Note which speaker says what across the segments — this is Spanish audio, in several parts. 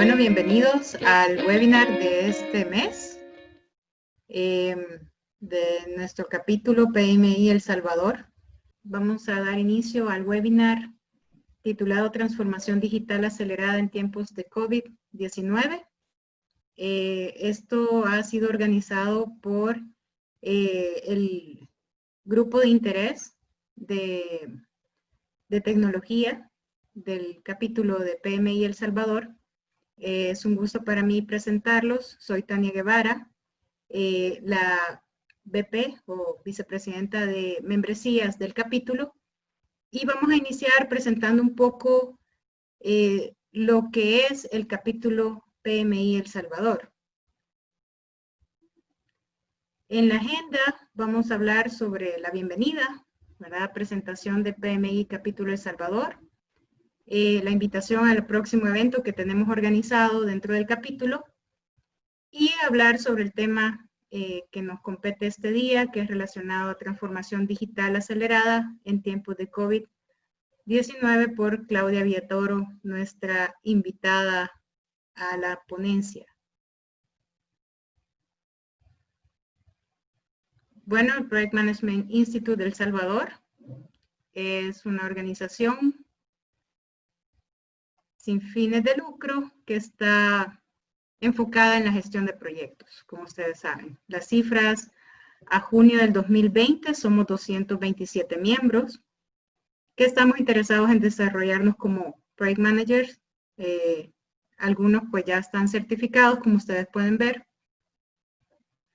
Speaker 1: Bueno, bienvenidos al webinar de este mes de nuestro capítulo PMI El Salvador. Vamos a dar inicio al webinar titulado Transformación Digital Acelerada en Tiempos de COVID-19. Esto ha sido organizado por el grupo de interés de tecnología del capítulo de PMI El Salvador. Es un gusto para mí presentarlos. Soy Tania Guevara, la VP o vicepresidenta de membresías del capítulo. Y vamos a iniciar presentando un poco lo que es el capítulo PMI El Salvador. En la agenda vamos a hablar sobre la bienvenida, ¿verdad? Presentación de PMI Capítulo El Salvador. La invitación al próximo evento que tenemos organizado dentro del capítulo y hablar sobre el tema que nos compete este día, que es relacionado a transformación digital acelerada en tiempos de COVID-19 por Claudia Villatoro, nuestra invitada a la ponencia. Bueno, el Project Management Institute de El Salvador es una organización sin fines de lucro que está enfocada en la gestión de proyectos, como ustedes saben. Las cifras a junio del 2020 somos 227 miembros que estamos interesados en desarrollarnos como Project Managers. Algunos pues ya están certificados, como ustedes pueden ver.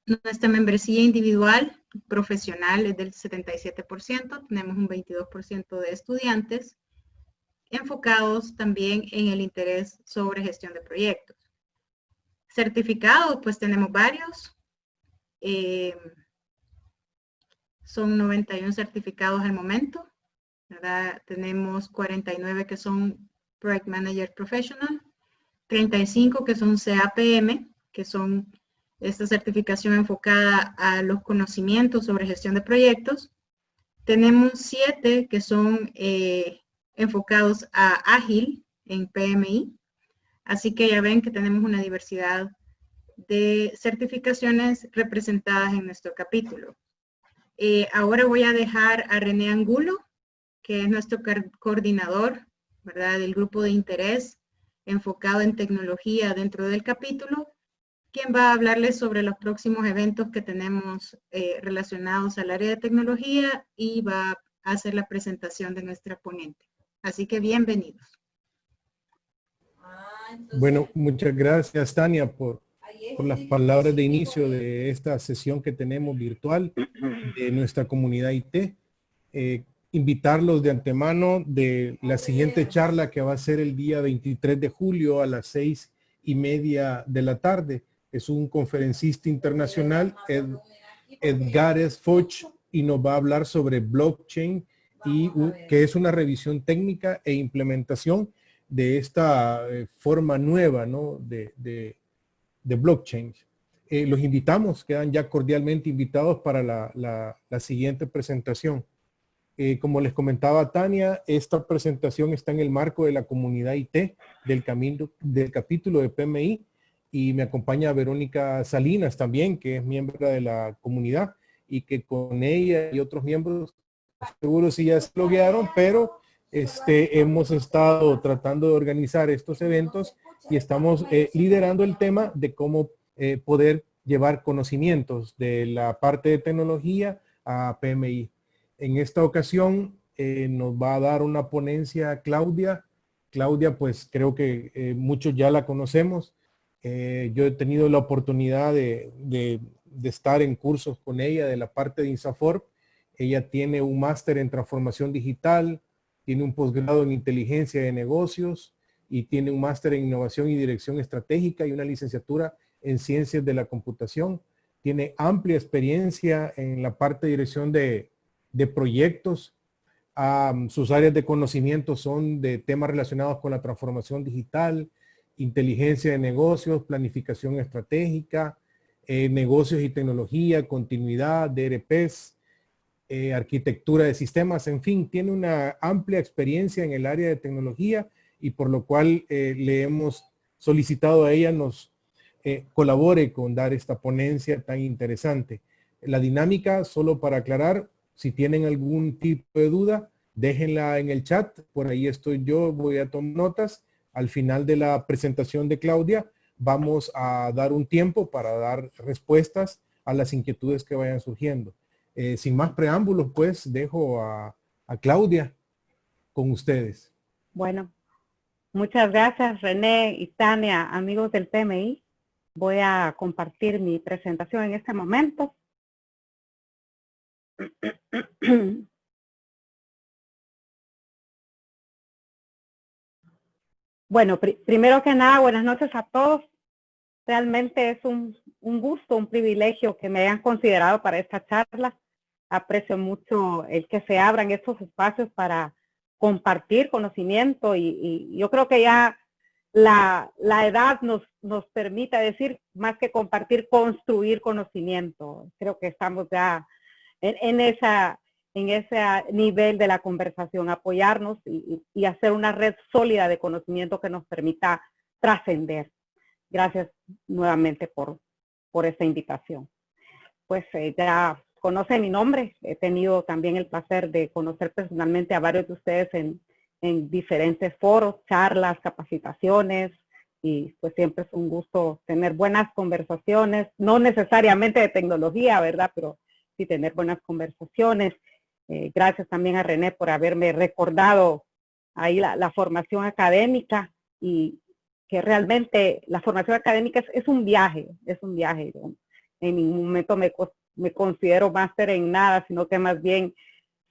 Speaker 1: Nuestra membresía individual profesional es del 77%, tenemos un 22% de estudiantes enfocados también en el interés sobre gestión de proyectos. Certificados, pues tenemos varios. Son 91 certificados al momento, ¿verdad? Tenemos 49 que son Project Manager Professional, 35 que son CAPM, que son esta certificación enfocada a los conocimientos sobre gestión de proyectos. Tenemos 7 que son enfocados a Ágil en PMI. Así que ya ven que tenemos una diversidad de certificaciones representadas en nuestro capítulo. Ahora voy a dejar a René Angulo, que es nuestro coordinador, ¿verdad?, del grupo de interés enfocado en tecnología dentro del capítulo, quien va a hablarles sobre los próximos eventos que tenemos relacionados al área de tecnología y va a hacer la presentación de nuestra ponente. Así que bienvenidos.
Speaker 2: Bueno, muchas gracias, Tania, por las palabras de inicio de esta sesión que tenemos virtual de nuestra comunidad IT. Invitarlos de antemano de la siguiente charla que va a ser el día 23 de julio a las 6:30 de la tarde. Es un conferencista internacional, Edgares Foch, y nos va a hablar sobre blockchain y que es una revisión técnica e implementación de esta forma nueva, ¿no?, de blockchain. Los invitamos, quedan ya cordialmente invitados para la siguiente presentación. Como les comentaba Tania, esta presentación está en el marco de la comunidad IT del capítulo de PMI, y me acompaña Verónica Salinas también, que es miembro de la comunidad, y que con ella y otros miembros, seguro sí ya se loguearon, pero hemos estado tratando de organizar estos eventos y estamos liderando el tema de cómo poder llevar conocimientos de la parte de tecnología a PMI. En esta ocasión nos va a dar una ponencia Claudia. Claudia, pues creo que muchos ya la conocemos. Yo he tenido la oportunidad de estar en cursos con ella de la parte de INSAFORP. Ella tiene un máster en transformación digital, tiene un posgrado en inteligencia de negocios y tiene un máster en innovación y dirección estratégica y una licenciatura en ciencias de la computación. Tiene amplia experiencia en la parte de dirección de proyectos. Sus áreas de conocimiento son de temas relacionados con la transformación digital, inteligencia de negocios, planificación estratégica, negocios y tecnología, continuidad, DRPs, arquitectura de sistemas, en fin, tiene una amplia experiencia en el área de tecnología y por lo cual le hemos solicitado a ella nos colabore con dar esta ponencia tan interesante. La dinámica, solo para aclarar, si tienen algún tipo de duda, déjenla en el chat, por ahí estoy yo, voy a tomar notas. Al final de la presentación de Claudia, vamos a dar un tiempo para dar respuestas a las inquietudes que vayan surgiendo. Sin más preámbulos, pues, dejo a Claudia con ustedes.
Speaker 3: Bueno, muchas gracias, René y Tania, amigos del PMI. Voy a compartir mi presentación en este momento. Bueno, primero que nada, buenas noches a todos. Realmente es un gusto, un privilegio que me hayan considerado para esta charla. Aprecio mucho el que se abran estos espacios para compartir conocimiento y yo creo que ya la edad nos permite decir, más que compartir, construir conocimiento. Creo que estamos ya en ese nivel de la conversación, apoyarnos y hacer una red sólida de conocimiento que nos permita trascender. Gracias nuevamente por esta invitación. Pues ya conocen mi nombre, he tenido también el placer de conocer personalmente a varios de ustedes en diferentes foros, charlas, capacitaciones, y pues siempre es un gusto tener buenas conversaciones, no necesariamente de tecnología, ¿verdad? Pero sí tener buenas conversaciones. Gracias también a René por haberme recordado ahí la formación académica, y que realmente la formación académica es un viaje, ¿no? En ningún momento me considero máster en nada, sino que más bien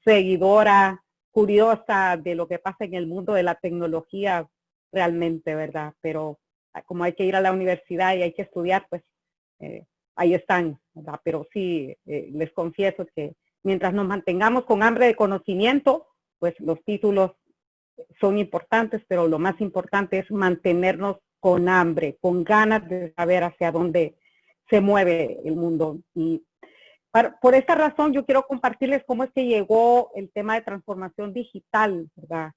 Speaker 3: seguidora, curiosa de lo que pasa en el mundo de la tecnología realmente, ¿verdad? Pero como hay que ir a la universidad y hay que estudiar, pues ahí están, ¿verdad? Pero sí, les confieso que mientras nos mantengamos con hambre de conocimiento, pues los títulos son importantes, pero lo más importante es mantenernos con hambre, con ganas de saber hacia dónde se mueve el mundo. Y por esta razón yo quiero compartirles cómo es que llegó el tema de transformación digital, ¿verdad?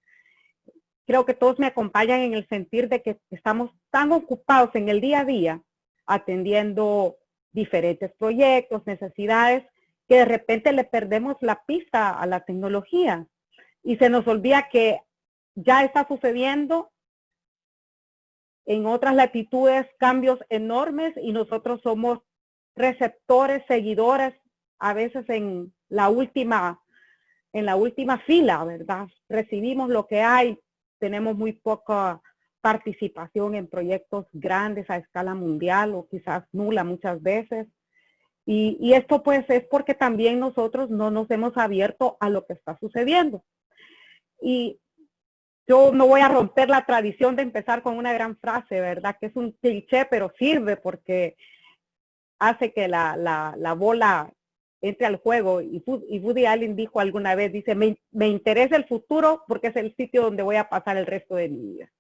Speaker 3: Creo que todos me acompañan en el sentir de que estamos tan ocupados en el día a día atendiendo diferentes proyectos, necesidades, que de repente le perdemos la pista a la tecnología y se nos olvida que ya está sucediendo en otras latitudes cambios enormes y nosotros somos receptores, seguidores, a veces en la última fila, ¿verdad? Recibimos lo que hay, tenemos muy poca participación en proyectos grandes a escala mundial o quizás nula muchas veces. Y esto pues es porque también nosotros no nos hemos abierto a lo que está sucediendo. Y yo no voy a romper la tradición de empezar con una gran frase, ¿verdad? Que es un cliché, pero sirve porque hace que la bola entre al juego. Y Woody Allen dijo alguna vez, dice, me interesa el futuro porque es el sitio donde voy a pasar el resto de mi vida.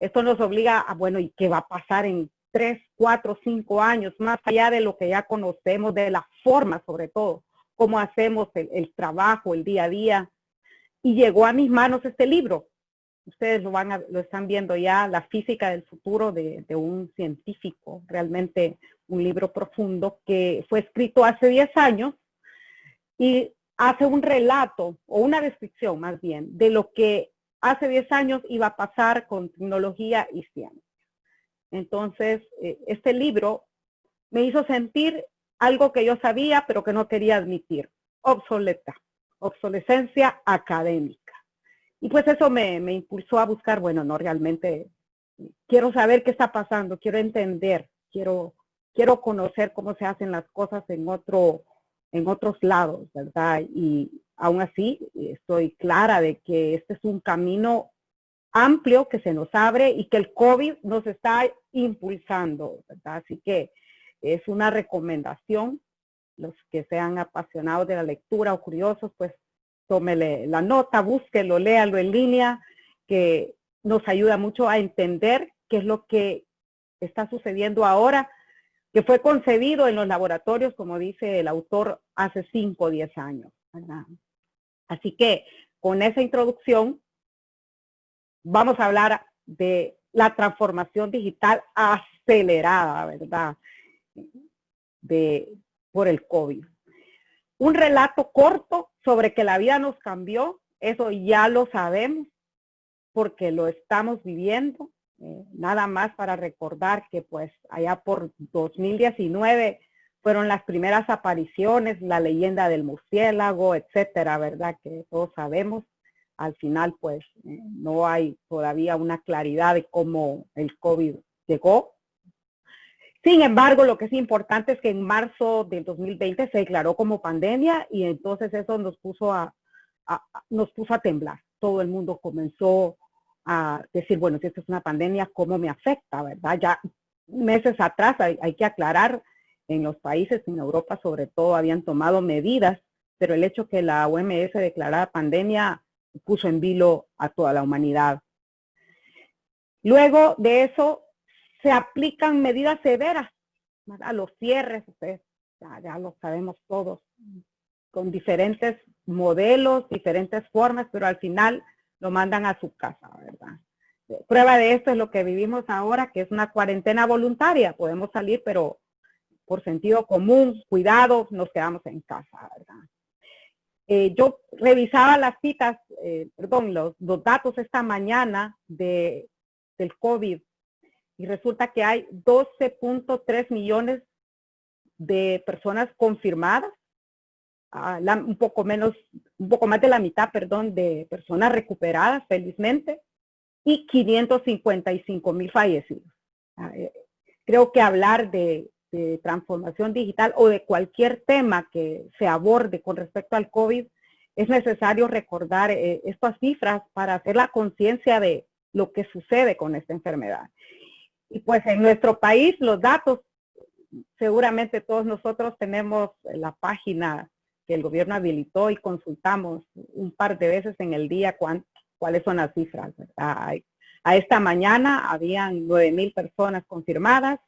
Speaker 3: Esto nos obliga a, bueno, ¿y qué va a pasar en 3, 4, 5 años? Más allá de lo que ya conocemos, de la forma sobre todo, cómo hacemos el trabajo, el día a día. Y llegó a mis manos este libro. Ustedes lo están viendo ya, La física del futuro de un científico, realmente un libro profundo que fue escrito hace 10 años y hace un relato o una descripción más bien de lo que hace 10 años iba a pasar con tecnología y ciencia. Entonces, este libro me hizo sentir algo que yo sabía pero que no quería admitir, obsolescencia académica. Y pues eso me impulsó a buscar, bueno, no, realmente quiero saber qué está pasando, quiero entender, quiero conocer cómo se hacen las cosas en otros lados, ¿verdad? Y aún así estoy clara de que este es un camino amplio que se nos abre y que el COVID nos está impulsando, ¿verdad? Así que es una recomendación, los que sean apasionados de la lectura o curiosos, pues tómele la nota, búsquelo, léalo en línea, que nos ayuda mucho a entender qué es lo que está sucediendo ahora, que fue concebido en los laboratorios, como dice el autor, hace 5 o 10 años, ¿verdad? Así que con esa introducción vamos a hablar de la transformación digital acelerada, ¿verdad? Por el COVID. Un relato corto sobre que la vida nos cambió, eso ya lo sabemos porque lo estamos viviendo. Nada más para recordar que pues allá por 2019 fueron las primeras apariciones, la leyenda del murciélago, etcétera, ¿verdad? Que todos sabemos. Al final pues no hay todavía una claridad de cómo el COVID llegó. Sin embargo, lo que es importante es que en marzo del 2020 se declaró como pandemia y entonces eso nos puso a temblar. Todo el mundo comenzó a decir, bueno, si esto es una pandemia, ¿cómo me afecta, verdad? Ya meses atrás, hay que aclarar, en los países, en Europa sobre todo, habían tomado medidas, pero el hecho que la OMS declarara pandemia puso en vilo a toda la humanidad. Luego de eso, se aplican medidas severas, ¿verdad? Los cierres, ustedes ya lo sabemos todos, con diferentes modelos, diferentes formas, pero al final lo mandan a su casa, ¿verdad? Prueba de esto es lo que vivimos ahora, que es una cuarentena voluntaria. Podemos salir, pero por sentido común, cuidado, nos quedamos en casa, ¿verdad? Yo revisaba las citas, los datos esta mañana del COVID y resulta que hay 12.3 millones de personas confirmadas, un poco más de la mitad, de personas recuperadas, felizmente, y 555,000 fallecidos. Creo que hablar de transformación digital o de cualquier tema que se aborde con respecto al COVID, es necesario recordar estas cifras para hacer la conciencia de lo que sucede con esta enfermedad. Y pues en nuestro país los datos, seguramente todos nosotros tenemos la página que el gobierno habilitó y consultamos un par de veces en el día cuáles son las cifras, ¿verdad? A esta mañana habían 9,000 personas confirmadas,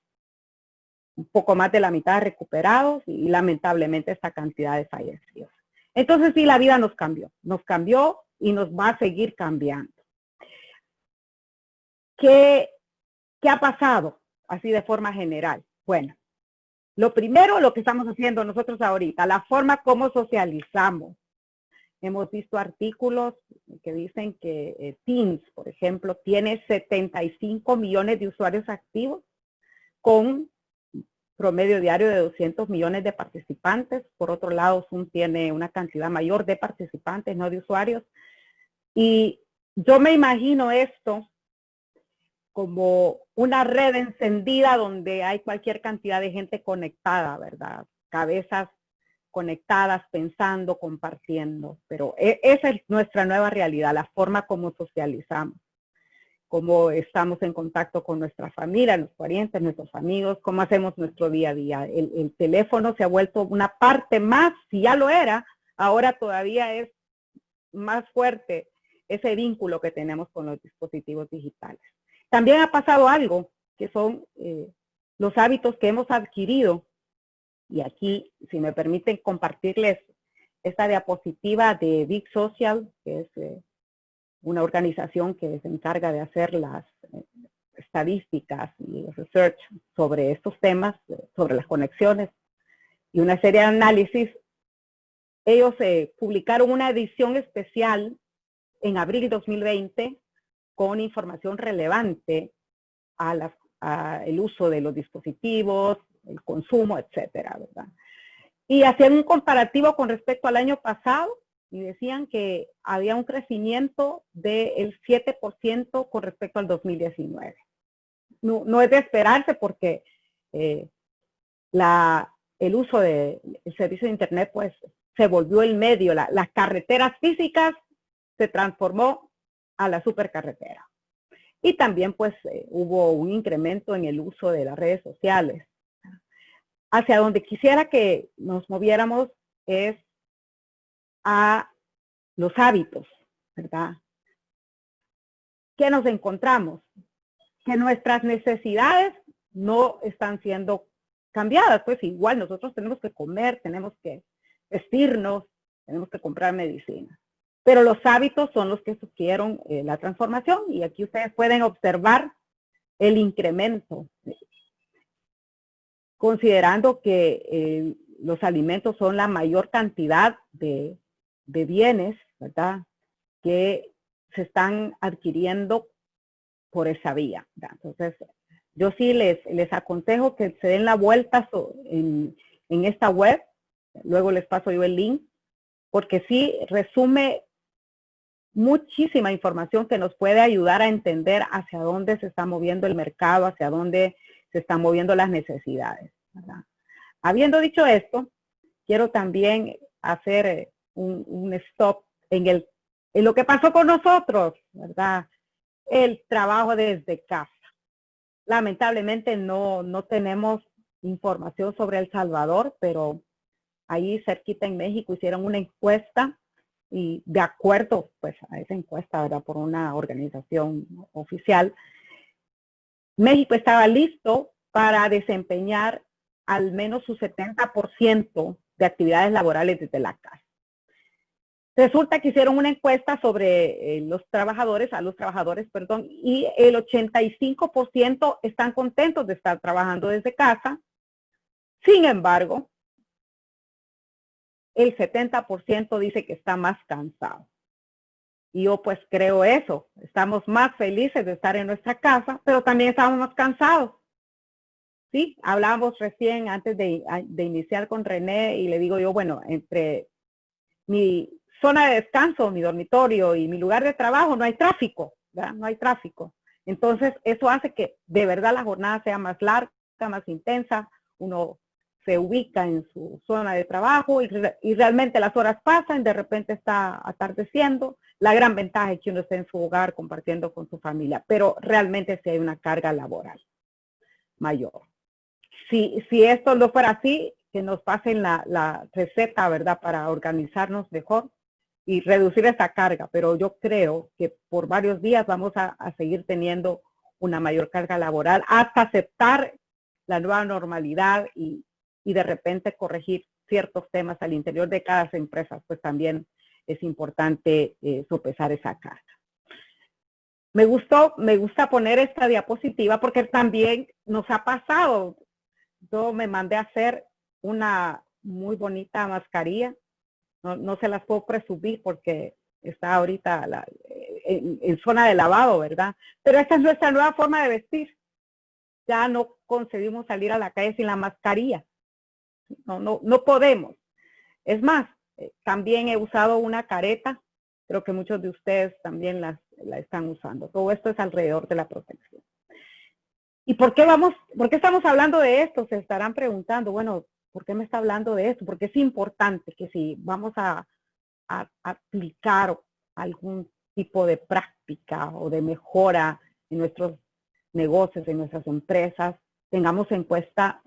Speaker 3: un poco más de la mitad recuperados y lamentablemente esta cantidad de fallecidos. Entonces sí, la vida nos cambió y nos va a seguir cambiando. ¿Qué ha pasado así de forma general? Bueno, lo primero, lo que estamos haciendo nosotros ahorita, la forma como socializamos. Hemos visto artículos que dicen que Teams, por ejemplo, tiene 75 millones de usuarios activos con promedio diario de 200 millones de participantes. Por otro lado, Zoom tiene una cantidad mayor de participantes, no de usuarios. Y yo me imagino esto como una red encendida donde hay cualquier cantidad de gente conectada, ¿verdad? Cabezas conectadas, pensando, compartiendo. Pero esa es nuestra nueva realidad, la forma como socializamos, cómo estamos en contacto con nuestra familia, los parientes, nuestros amigos, cómo hacemos nuestro día a día. El teléfono se ha vuelto una parte más, si ya lo era, ahora todavía es más fuerte ese vínculo que tenemos con los dispositivos digitales. También ha pasado algo, que son los hábitos que hemos adquirido. Y aquí, si me permiten compartirles esta diapositiva de Big Social, que es una organización que se encarga de hacer las estadísticas y research sobre estos temas, sobre las conexiones y una serie de análisis. Ellos publicaron una edición especial en abril de 2020 con información relevante el uso de los dispositivos, el consumo, etcétera, ¿verdad? Y hacían un comparativo con respecto al año pasado y decían que había un crecimiento del 7% con respecto al 2019. No es de esperarse porque el uso del servicio de Internet pues se volvió el medio. Las carreteras físicas se transformó a la supercarretera. Y también pues hubo un incremento en el uso de las redes sociales. Hacia donde quisiera que nos moviéramos es a los hábitos, ¿verdad? ¿Qué nos encontramos? Que nuestras necesidades no están siendo cambiadas. Pues igual nosotros tenemos que comer, tenemos que vestirnos, tenemos que comprar medicina. Pero los hábitos son los que sugirieron la transformación. Y aquí ustedes pueden observar el incremento, considerando que los alimentos son la mayor cantidad de bienes, ¿verdad?, que se están adquiriendo por esa vía, ¿verdad? Entonces, yo sí les aconsejo que se den la vuelta en esta web, luego les paso yo el link, porque sí resume muchísima información que nos puede ayudar a entender hacia dónde se está moviendo el mercado, hacia dónde se están moviendo las necesidades, ¿verdad? Habiendo dicho esto, quiero también hacer un stop en lo que pasó con nosotros, ¿verdad? El trabajo desde casa. Lamentablemente no tenemos información sobre El Salvador, pero ahí cerquita en México hicieron una encuesta y de acuerdo pues a esa encuesta, ¿verdad?, por una organización oficial, México estaba listo para desempeñar al menos su 70% de actividades laborales desde la casa. Resulta que hicieron una encuesta sobre a los trabajadores, y el 85% están contentos de estar trabajando desde casa. Sin embargo, el 70% dice que está más cansado. Y yo pues creo eso. Estamos más felices de estar en nuestra casa, pero también estamos más cansados. Sí, hablábamos recién antes de iniciar con René y le digo yo, bueno, entre mi zona de descanso, mi dormitorio y mi lugar de trabajo no hay tráfico, ¿verdad? No hay tráfico. Entonces eso hace que de verdad la jornada sea más larga, más intensa, uno se ubica en su zona de trabajo y realmente las horas pasan, de repente está atardeciendo. La gran ventaja es que uno está en su hogar compartiendo con su familia, pero realmente sí hay una carga laboral mayor. Si esto no fuera así, que nos pasen la receta, ¿verdad?, para organizarnos mejor y reducir esa carga, pero yo creo que por varios días vamos a seguir teniendo una mayor carga laboral hasta aceptar la nueva normalidad y de repente corregir ciertos temas al interior de cada empresa, pues también es importante sopesar esa carga. Me gusta poner esta diapositiva porque también nos ha pasado. Yo me mandé a hacer una muy bonita mascarilla. No se las puedo presumir porque está ahorita en zona de lavado, ¿verdad? Pero esta es nuestra nueva forma de vestir. Ya no concebimos salir a la calle sin la mascarilla. No podemos. Es más, también he usado una careta. Creo que muchos de ustedes también la están usando. Todo esto es alrededor de la protección. ¿Y por qué estamos hablando de esto? Se estarán preguntando, bueno, ¿por qué me está hablando de esto? Porque es importante que si vamos a aplicar algún tipo de práctica o de mejora en nuestros negocios, en nuestras empresas, tengamos en cuenta,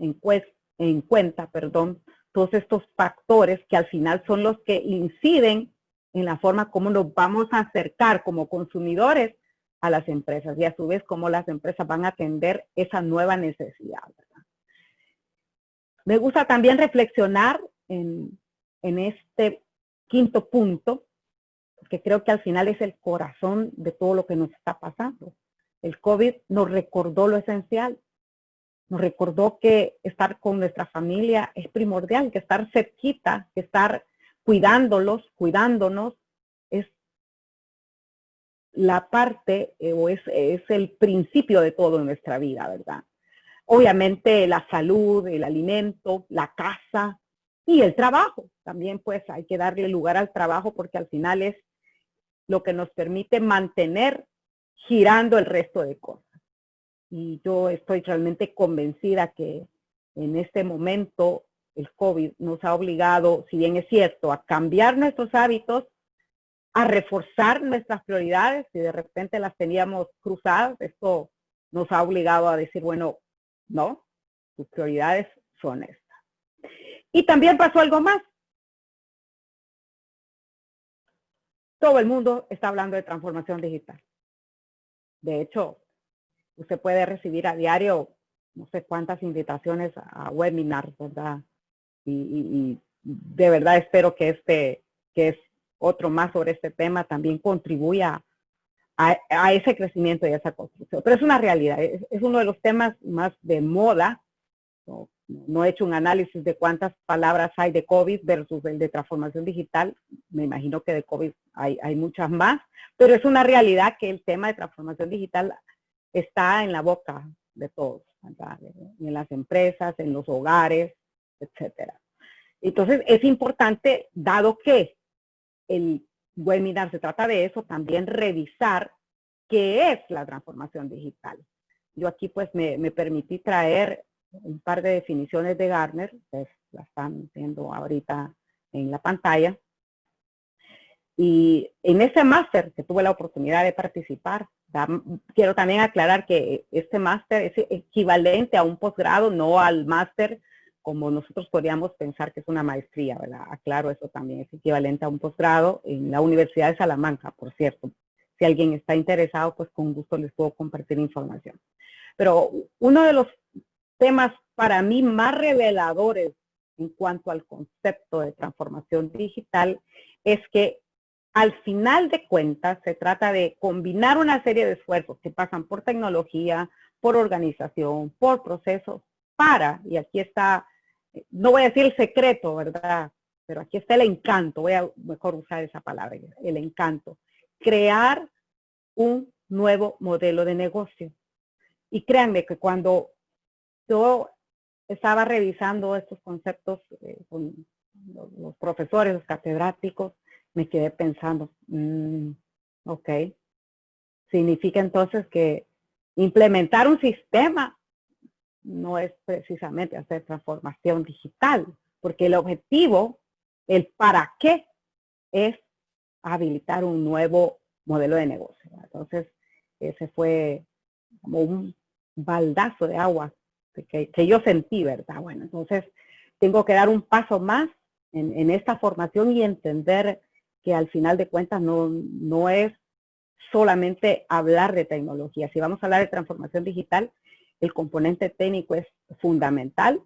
Speaker 3: todos estos factores que al final son los que inciden en la forma como nos vamos a acercar como consumidores a las empresas y a su vez cómo las empresas van a atender esa nueva necesidad, ¿verdad? Me gusta también reflexionar en este quinto punto, porque creo que al final es el corazón de todo lo que nos está pasando. El COVID nos recordó lo esencial, nos recordó que estar con nuestra familia es primordial, que estar cerquita, que estar cuidándonos, es la parte o es el principio de todo en nuestra vida, ¿verdad? Obviamente la salud, el alimento, la casa y el trabajo. También pues hay que darle lugar al trabajo porque al final es lo que nos permite mantener girando el resto de cosas. Y yo estoy realmente convencida que en este momento el COVID nos ha obligado, si bien es cierto, a cambiar nuestros hábitos, a reforzar nuestras prioridades. Si de repente las teníamos cruzadas, esto nos ha obligado a decir, bueno, no, tus prioridades son estas. Y también pasó algo más. Todo el mundo está hablando de transformación digital. De hecho, usted puede recibir a diario no sé cuántas invitaciones a webinars, ¿verdad? Y de verdad espero que que es otro más sobre este tema, también contribuya a ese crecimiento y a esa construcción. Pero es una realidad, es uno de los temas más de moda. No he hecho un análisis de cuántas palabras hay de COVID versus el de transformación digital. Me imagino que de COVID hay muchas más, pero es una realidad que el tema de transformación digital está en la boca de todos, ¿verdad? En las empresas, en los hogares, etcétera. Entonces, es importante, dado que el webinar se trata de eso, también revisar qué es la transformación digital. Yo aquí pues me permití traer un par de definiciones de Gartner, pues la están viendo ahorita en la pantalla. Y en ese máster que tuve la oportunidad de participar, quiero también aclarar que este máster es equivalente a un posgrado, no al máster como nosotros podríamos pensar que es una maestría, ¿verdad? Aclaro, eso también es equivalente a un posgrado en la Universidad de Salamanca, por cierto. Si alguien está interesado, pues con gusto les puedo compartir información. Pero uno de los temas para mí más reveladores en cuanto al concepto de transformación digital es que al final de cuentas se trata de combinar una serie de esfuerzos que pasan por tecnología, por organización, por procesos, para, y aquí está, no voy a decir el secreto, ¿verdad? Pero aquí está el encanto, voy a mejor usar esa palabra, el encanto. Crear un nuevo modelo de negocio. Y créanme que cuando yo estaba revisando estos conceptos con los profesores, los catedráticos, me quedé pensando, ok, significa entonces que implementar un sistema no es precisamente hacer transformación digital, porque el objetivo, el para qué, es habilitar un nuevo modelo de negocio. Entonces, ese fue como un baldazo de agua que yo sentí, ¿verdad? Bueno, entonces tengo que dar un paso más en esta formación y entender que al final de cuentas no es solamente hablar de tecnología. Si vamos a hablar de transformación digital, el componente técnico es fundamental,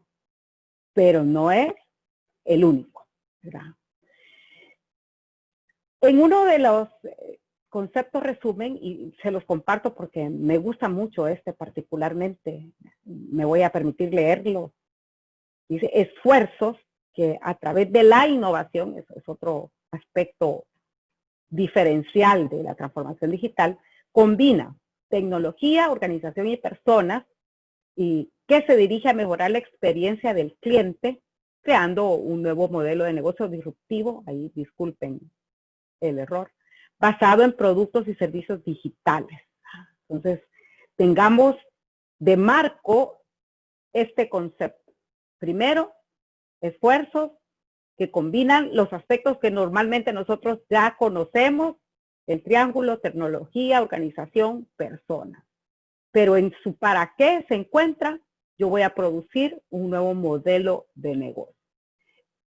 Speaker 3: pero no es el único, ¿verdad? En uno de los conceptos resumen, y se los comparto porque me gusta mucho particularmente, me voy a permitir leerlo, dice esfuerzos que a través de la innovación, eso es otro aspecto diferencial de la transformación digital, combina tecnología, organización y personas, y que se dirige a mejorar la experiencia del cliente, creando un nuevo modelo de negocio disruptivo, ahí disculpen el error, basado en productos y servicios digitales. Entonces, tengamos de marco este concepto. Primero, esfuerzos que combinan los aspectos que normalmente nosotros ya conocemos, el triángulo, tecnología, organización, personas. Pero en su para qué se encuentra, yo voy a producir un nuevo modelo de negocio.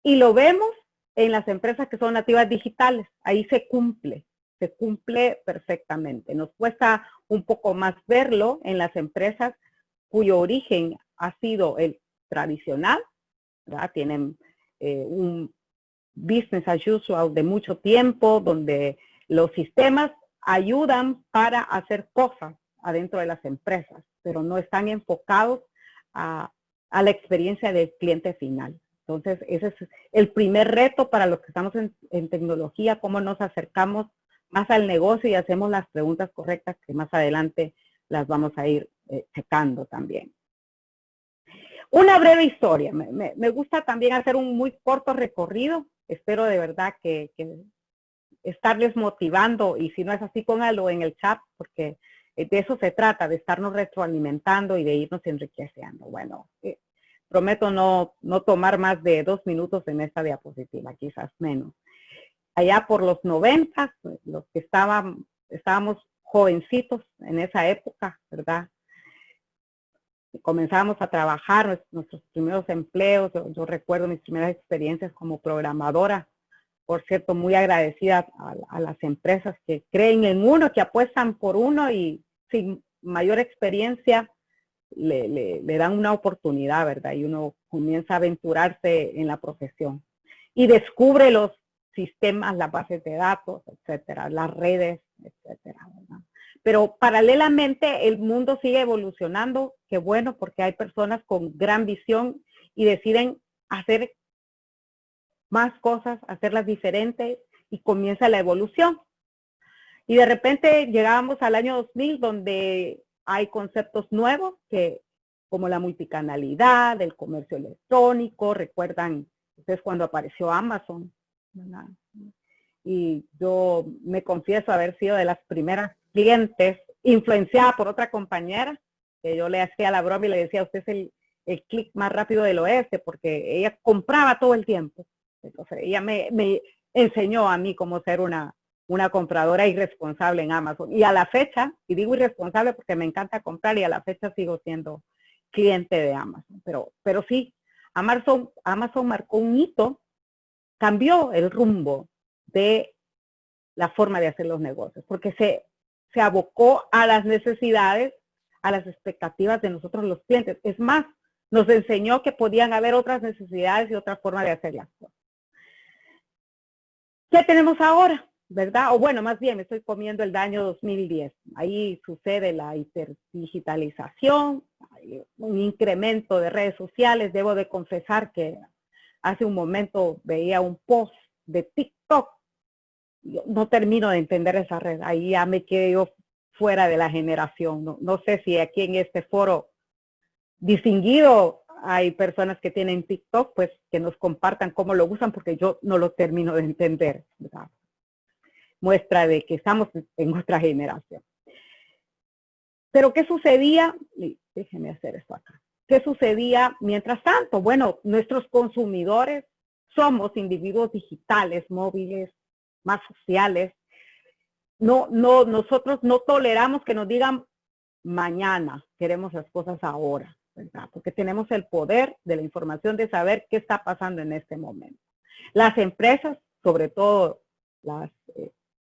Speaker 3: Y lo vemos en las empresas que son nativas digitales. Ahí se cumple perfectamente. Nos cuesta un poco más verlo en las empresas cuyo origen ha sido el tradicional, ¿verdad? Tienen un business as usual de mucho tiempo, donde los sistemas ayudan para hacer cosas adentro de las empresas, pero no están enfocados a la experiencia del cliente final. Entonces, ese es el primer reto para los que estamos en tecnología, cómo nos acercamos más al negocio y hacemos las preguntas correctas que más adelante las vamos a ir checando también. Una breve historia. Me gusta también hacer un muy corto recorrido. Espero de verdad que estarles motivando, y si no es así, póngalo en el chat, porque de eso se trata, de estarnos retroalimentando y de irnos enriqueciendo. Bueno, prometo no tomar más de 2 minutos en esta diapositiva, quizás menos. Allá por los 90, los que estábamos jovencitos en esa época, ¿verdad? Comenzamos a trabajar nuestros primeros empleos. Yo recuerdo mis primeras experiencias como programadora. Por cierto, muy agradecida a las empresas que creen en uno, que apuestan por uno y sin mayor experiencia le dan una oportunidad, ¿verdad? Y uno comienza a aventurarse en la profesión. Y descubre los sistemas, las bases de datos, etcétera, las redes, etcétera, ¿verdad? Pero paralelamente el mundo sigue evolucionando, qué bueno, porque hay personas con gran visión y deciden hacer más cosas, hacerlas diferentes y comienza la evolución. Y de repente llegábamos al año 2000 donde hay conceptos nuevos que como la multicanalidad, el comercio electrónico, recuerdan ustedes cuando apareció Amazon, ¿verdad? Y yo me confieso haber sido de las primeras clientes influenciada por otra compañera, que yo le hacía la broma y le decía, usted es el clic más rápido del oeste, porque ella compraba todo el tiempo. Entonces ella me enseñó a mí cómo ser una compradora irresponsable en Amazon. Y a la fecha, y digo irresponsable porque me encanta comprar, y a la fecha sigo siendo cliente de Amazon. Pero sí, Amazon marcó un hito, cambió el rumbo de la forma de hacer los negocios, porque se abocó a las necesidades, a las expectativas de nosotros los clientes. Es más, nos enseñó que podían haber otras necesidades y otra forma de hacer las cosas. ¿Qué tenemos ahora? ¿Verdad? O bueno, más bien, me estoy comiendo el año 2010. Ahí sucede la hiperdigitalización, hay un incremento de redes sociales. Debo de confesar que hace un momento veía un post de TikTok. Yo no termino de entender esa red. Ahí ya me quedé yo fuera de la generación. No sé si aquí en este foro distinguido hay personas que tienen TikTok, pues que nos compartan cómo lo usan, porque yo no lo termino de entender, ¿verdad? Muestra de que estamos en otra generación. Pero ¿qué sucedía? Déjenme hacer esto acá. ¿Qué sucedía mientras tanto? Bueno, nuestros consumidores somos individuos digitales, móviles, más sociales. Nosotros no toleramos que nos digan mañana, queremos las cosas ahora, ¿verdad? Porque tenemos el poder de la información de saber qué está pasando en este momento. Las empresas, sobre todo las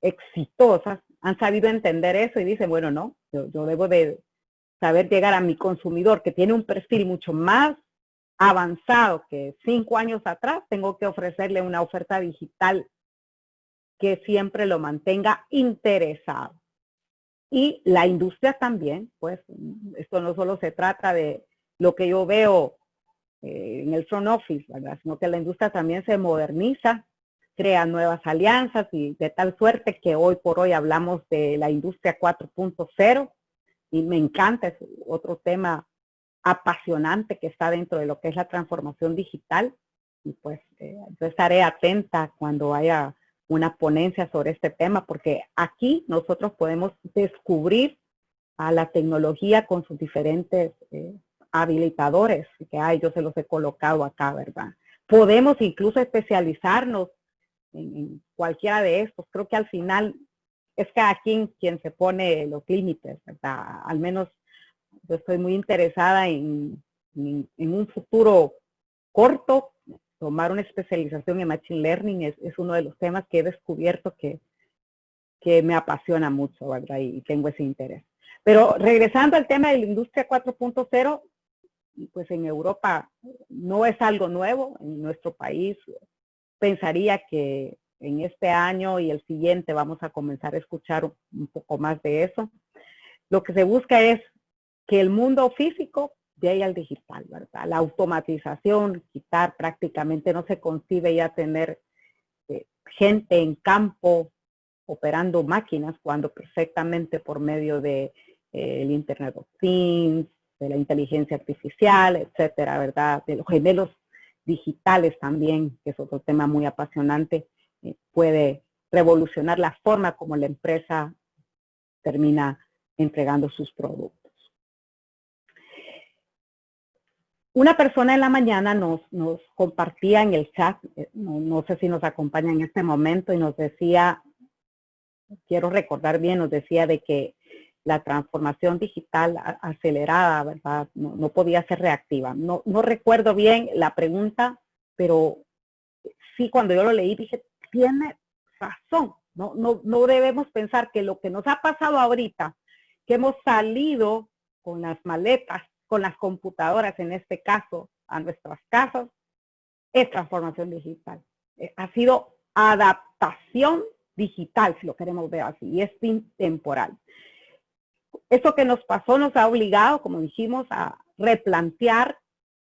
Speaker 3: exitosas, han sabido entender eso y dicen, bueno, no, yo debo de saber llegar a mi consumidor que tiene un perfil mucho más avanzado que 5 años atrás. Tengo que ofrecerle una oferta digital que siempre lo mantenga interesado. Y la industria también, pues esto no solo se trata de lo que yo veo en el front office, ¿verdad? Sino que la industria también se moderniza, crea nuevas alianzas y de tal suerte que hoy por hoy hablamos de la industria 4.0 y me encanta, es otro tema apasionante que está dentro de lo que es la transformación digital y pues yo estaré atenta cuando haya una ponencia sobre este tema, porque aquí nosotros podemos descubrir a la tecnología con sus diferentes habilitadores que hay, yo se los he colocado acá, ¿verdad? Podemos incluso especializarnos en cualquiera de estos. Creo que al final es cada quien se pone los límites, ¿verdad? Al menos yo estoy muy interesada en un futuro corto. Tomar una especialización en Machine Learning es uno de los temas que he descubierto que me apasiona mucho, ¿verdad? Y tengo ese interés. Pero regresando al tema de la industria 4.0, pues en Europa no es algo nuevo. En nuestro país pensaría que en este año y el siguiente vamos a comenzar a escuchar un poco más de eso. Lo que se busca es que el mundo físico llegue al digital, ¿verdad? La automatización, quitar prácticamente, no se concibe ya tener gente en campo operando máquinas cuando perfectamente por medio de el Internet of Things, de la inteligencia artificial, etcétera, ¿verdad? De los gemelos digitales también, que es otro tema muy apasionante, puede revolucionar la forma como la empresa termina entregando sus productos. Una persona en la mañana nos compartía en el chat, no sé si nos acompaña en este momento, y nos decía, quiero recordar bien, nos decía de que la transformación digital acelerada, ¿verdad? No podía ser reactiva. No recuerdo bien la pregunta, pero sí, cuando yo lo leí dije, tiene razón. No debemos pensar que lo que nos ha pasado ahorita, que hemos salido con las maletas, con las computadoras en este caso, a nuestras casas, es transformación digital. Ha sido adaptación digital, si lo queremos ver así, y es temporal. Eso que nos pasó nos ha obligado, como dijimos, a replantear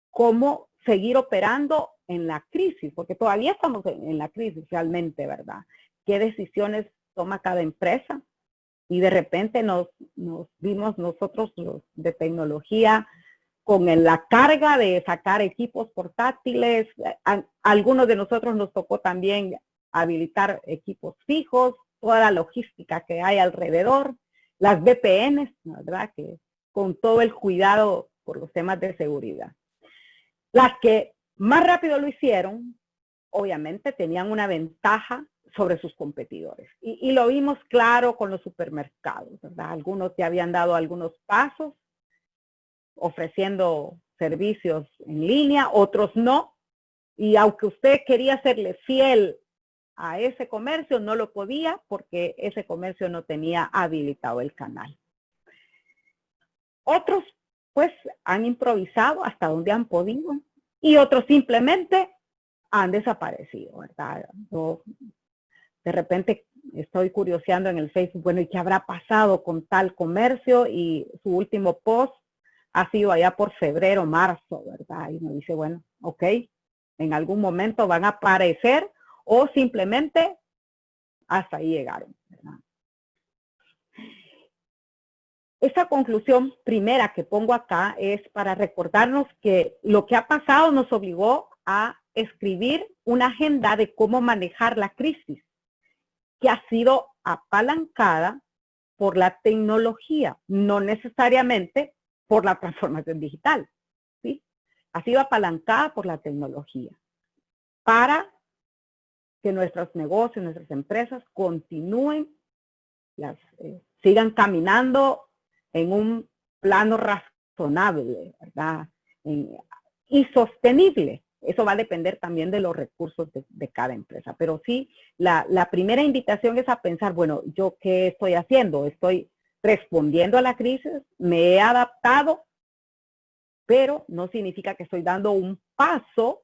Speaker 3: cómo seguir operando en la crisis, porque todavía estamos en la crisis realmente, ¿verdad? ¿Qué decisiones toma cada empresa? Y de repente nos vimos nosotros los de tecnología con la carga de sacar equipos portátiles. A algunos de nosotros nos tocó también habilitar equipos fijos, toda la logística que hay alrededor, las VPNs, ¿verdad? Que con todo el cuidado por los temas de seguridad. Las que más rápido lo hicieron, obviamente tenían una ventaja sobre sus competidores. Y lo vimos claro con los supermercados, ¿verdad? Algunos ya habían dado algunos pasos ofreciendo servicios en línea, otros no. Y aunque usted quería serle fiel a ese comercio, no lo podía porque ese comercio no tenía habilitado el canal. Otros, pues, han improvisado hasta donde han podido y otros simplemente han desaparecido, ¿verdad? Yo, de repente estoy curioseando en el Facebook, bueno, ¿y qué habrá pasado con tal comercio? Y su último post ha sido allá por febrero, marzo, ¿verdad? Y me dice, bueno, ok, en algún momento van a aparecer o simplemente hasta ahí llegaron, ¿verdad? Esta conclusión primera que pongo acá es para recordarnos que lo que ha pasado nos obligó a escribir una agenda de cómo manejar la crisis, que ha sido apalancada por la tecnología, no necesariamente por la transformación digital, ¿sí? Ha sido apalancada por la tecnología para que nuestros negocios, nuestras empresas continúen, sigan caminando en un plano razonable, ¿verdad? Y sostenible. Eso va a depender también de los recursos de cada empresa. Pero sí, la primera invitación es a pensar, bueno, ¿yo qué estoy haciendo? Estoy respondiendo a la crisis, me he adaptado, pero no significa que estoy dando un paso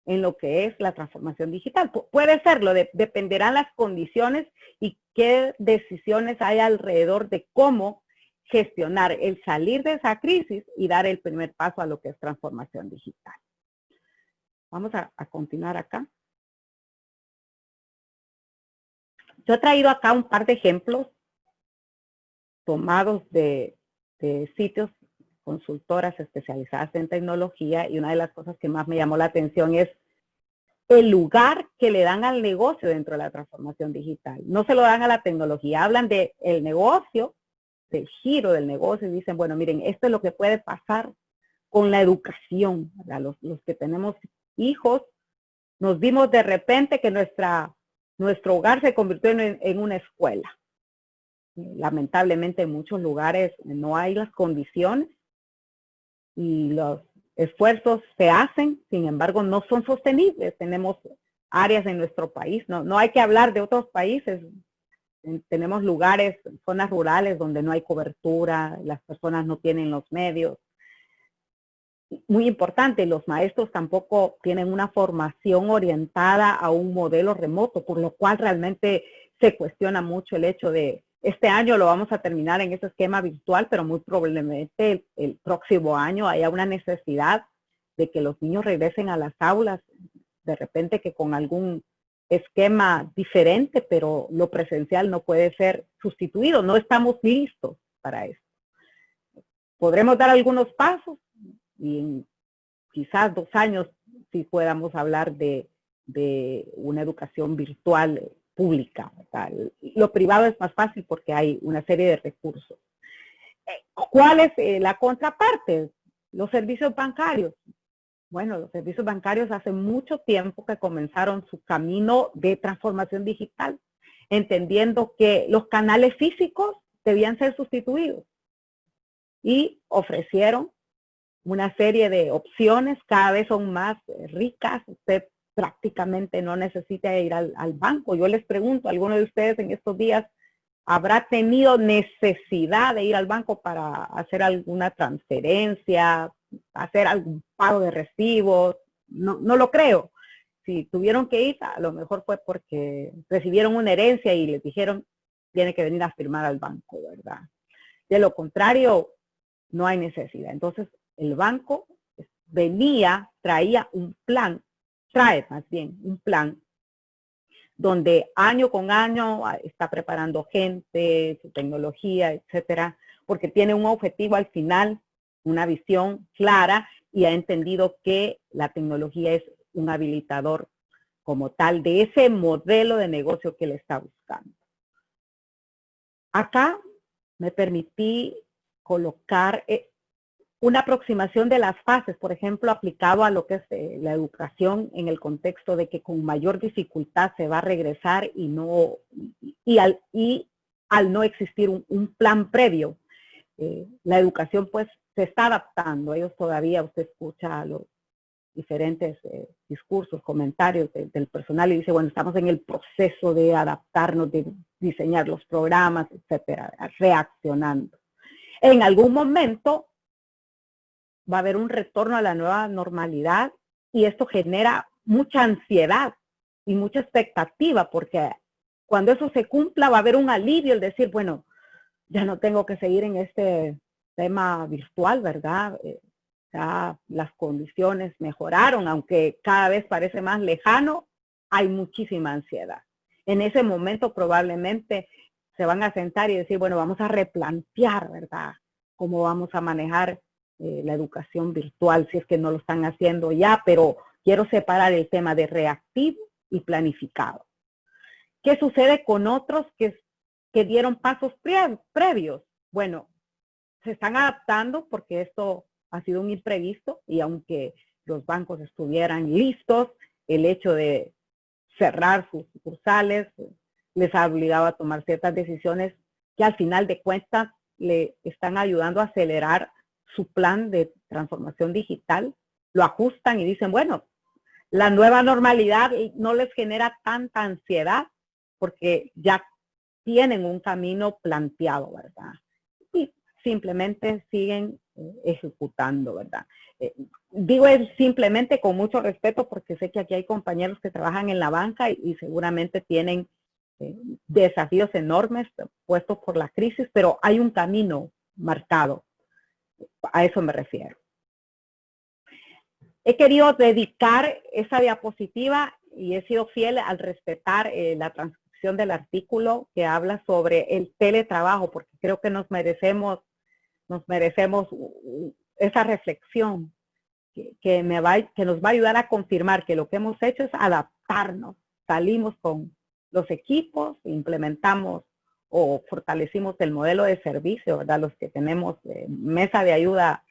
Speaker 3: en lo que es la transformación digital. Puede serlo, dependerán las condiciones y qué decisiones hay alrededor de cómo gestionar el salir de esa crisis y dar el primer paso a lo que es transformación digital. Vamos a continuar acá. Yo he traído acá un par de ejemplos tomados de sitios, consultoras especializadas en tecnología, y una de las cosas que más me llamó la atención es el lugar que le dan al negocio dentro de la transformación digital. No se lo dan a la tecnología, hablan del negocio, del giro del negocio, y dicen, bueno, miren, esto es lo que puede pasar con la educación, ¿verdad? Los que tenemos hijos, nos vimos de repente que nuestro hogar se convirtió en una escuela. Lamentablemente en muchos lugares no hay las condiciones y los esfuerzos se hacen, sin embargo no son sostenibles. Tenemos áreas en nuestro país, no hay que hablar de otros países. Tenemos lugares, zonas rurales donde no hay cobertura, las personas no tienen los medios. Muy importante, los maestros tampoco tienen una formación orientada a un modelo remoto, por lo cual realmente se cuestiona mucho el hecho de, este año lo vamos a terminar en ese esquema virtual, pero muy probablemente el próximo año haya una necesidad de que los niños regresen a las aulas, de repente que con algún esquema diferente, pero lo presencial no puede ser sustituido, no estamos listos para eso. Podremos dar algunos pasos y en quizás 2 años si podamos hablar de una educación virtual pública, ¿verdad? Lo privado es más fácil porque hay una serie de recursos. ¿Cuál es la contraparte? Los servicios bancarios. Bueno, los servicios bancarios hace mucho tiempo que comenzaron su camino de transformación digital, entendiendo que los canales físicos debían ser sustituidos y ofrecieron una serie de opciones, cada vez son más ricas. Usted prácticamente no necesita ir al banco. Yo les pregunto, ¿alguno de ustedes en estos días habrá tenido necesidad de ir al banco para hacer alguna transferencia, hacer algún pago de recibos? No lo creo. Si tuvieron que ir, a lo mejor fue porque recibieron una herencia y les dijeron, tiene que venir a firmar al banco, ¿verdad? De lo contrario, no hay necesidad. Entonces, el banco traía un plan, trae más bien un plan, donde año con año está preparando gente, su tecnología, etcétera, porque tiene un objetivo al final, una visión clara, y ha entendido que la tecnología es un habilitador como tal de ese modelo de negocio que le está buscando. Acá me permití colocar una aproximación de las fases, por ejemplo, aplicado a lo que es la educación en el contexto de que con mayor dificultad se va a regresar al no existir un plan previo, la educación pues se está adaptando. Ellos todavía, usted escucha los diferentes discursos, comentarios del personal y dice, bueno, estamos en el proceso de adaptarnos, de diseñar los programas, etcétera, reaccionando. En algún momento va a haber un retorno a la nueva normalidad y esto genera mucha ansiedad y mucha expectativa, porque cuando eso se cumpla va a haber un alivio, el decir, bueno, ya no tengo que seguir en este tema virtual, ¿verdad? Ya las condiciones mejoraron, aunque cada vez parece más lejano, hay muchísima ansiedad. En ese momento probablemente se van a sentar y decir, bueno, vamos a replantear, ¿verdad? Cómo vamos a manejar la educación virtual, si es que no lo están haciendo ya, pero quiero separar el tema de reactivo y planificado. ¿Qué sucede con otros que dieron pasos previos? Bueno, se están adaptando porque esto ha sido un imprevisto y aunque los bancos estuvieran listos, el hecho de cerrar sus sucursales les ha obligado a tomar ciertas decisiones que al final de cuentas le están ayudando a acelerar su plan de transformación digital, lo ajustan y dicen, bueno, la nueva normalidad no les genera tanta ansiedad porque ya tienen un camino planteado, ¿verdad? Y simplemente siguen ejecutando, ¿verdad? Digo simplemente con mucho respeto porque sé que aquí hay compañeros que trabajan en la banca y seguramente tienen desafíos enormes puestos por la crisis, pero hay un camino marcado. A eso me refiero. He querido dedicar esa diapositiva y he sido fiel al respetar la transcripción del artículo que habla sobre el teletrabajo, porque creo que nos merecemos esa reflexión que nos va a ayudar a confirmar que lo que hemos hecho es adaptarnos. Salimos con los equipos, implementamos o fortalecimos el modelo de servicio, ¿verdad? Los que tenemos mesa de ayuda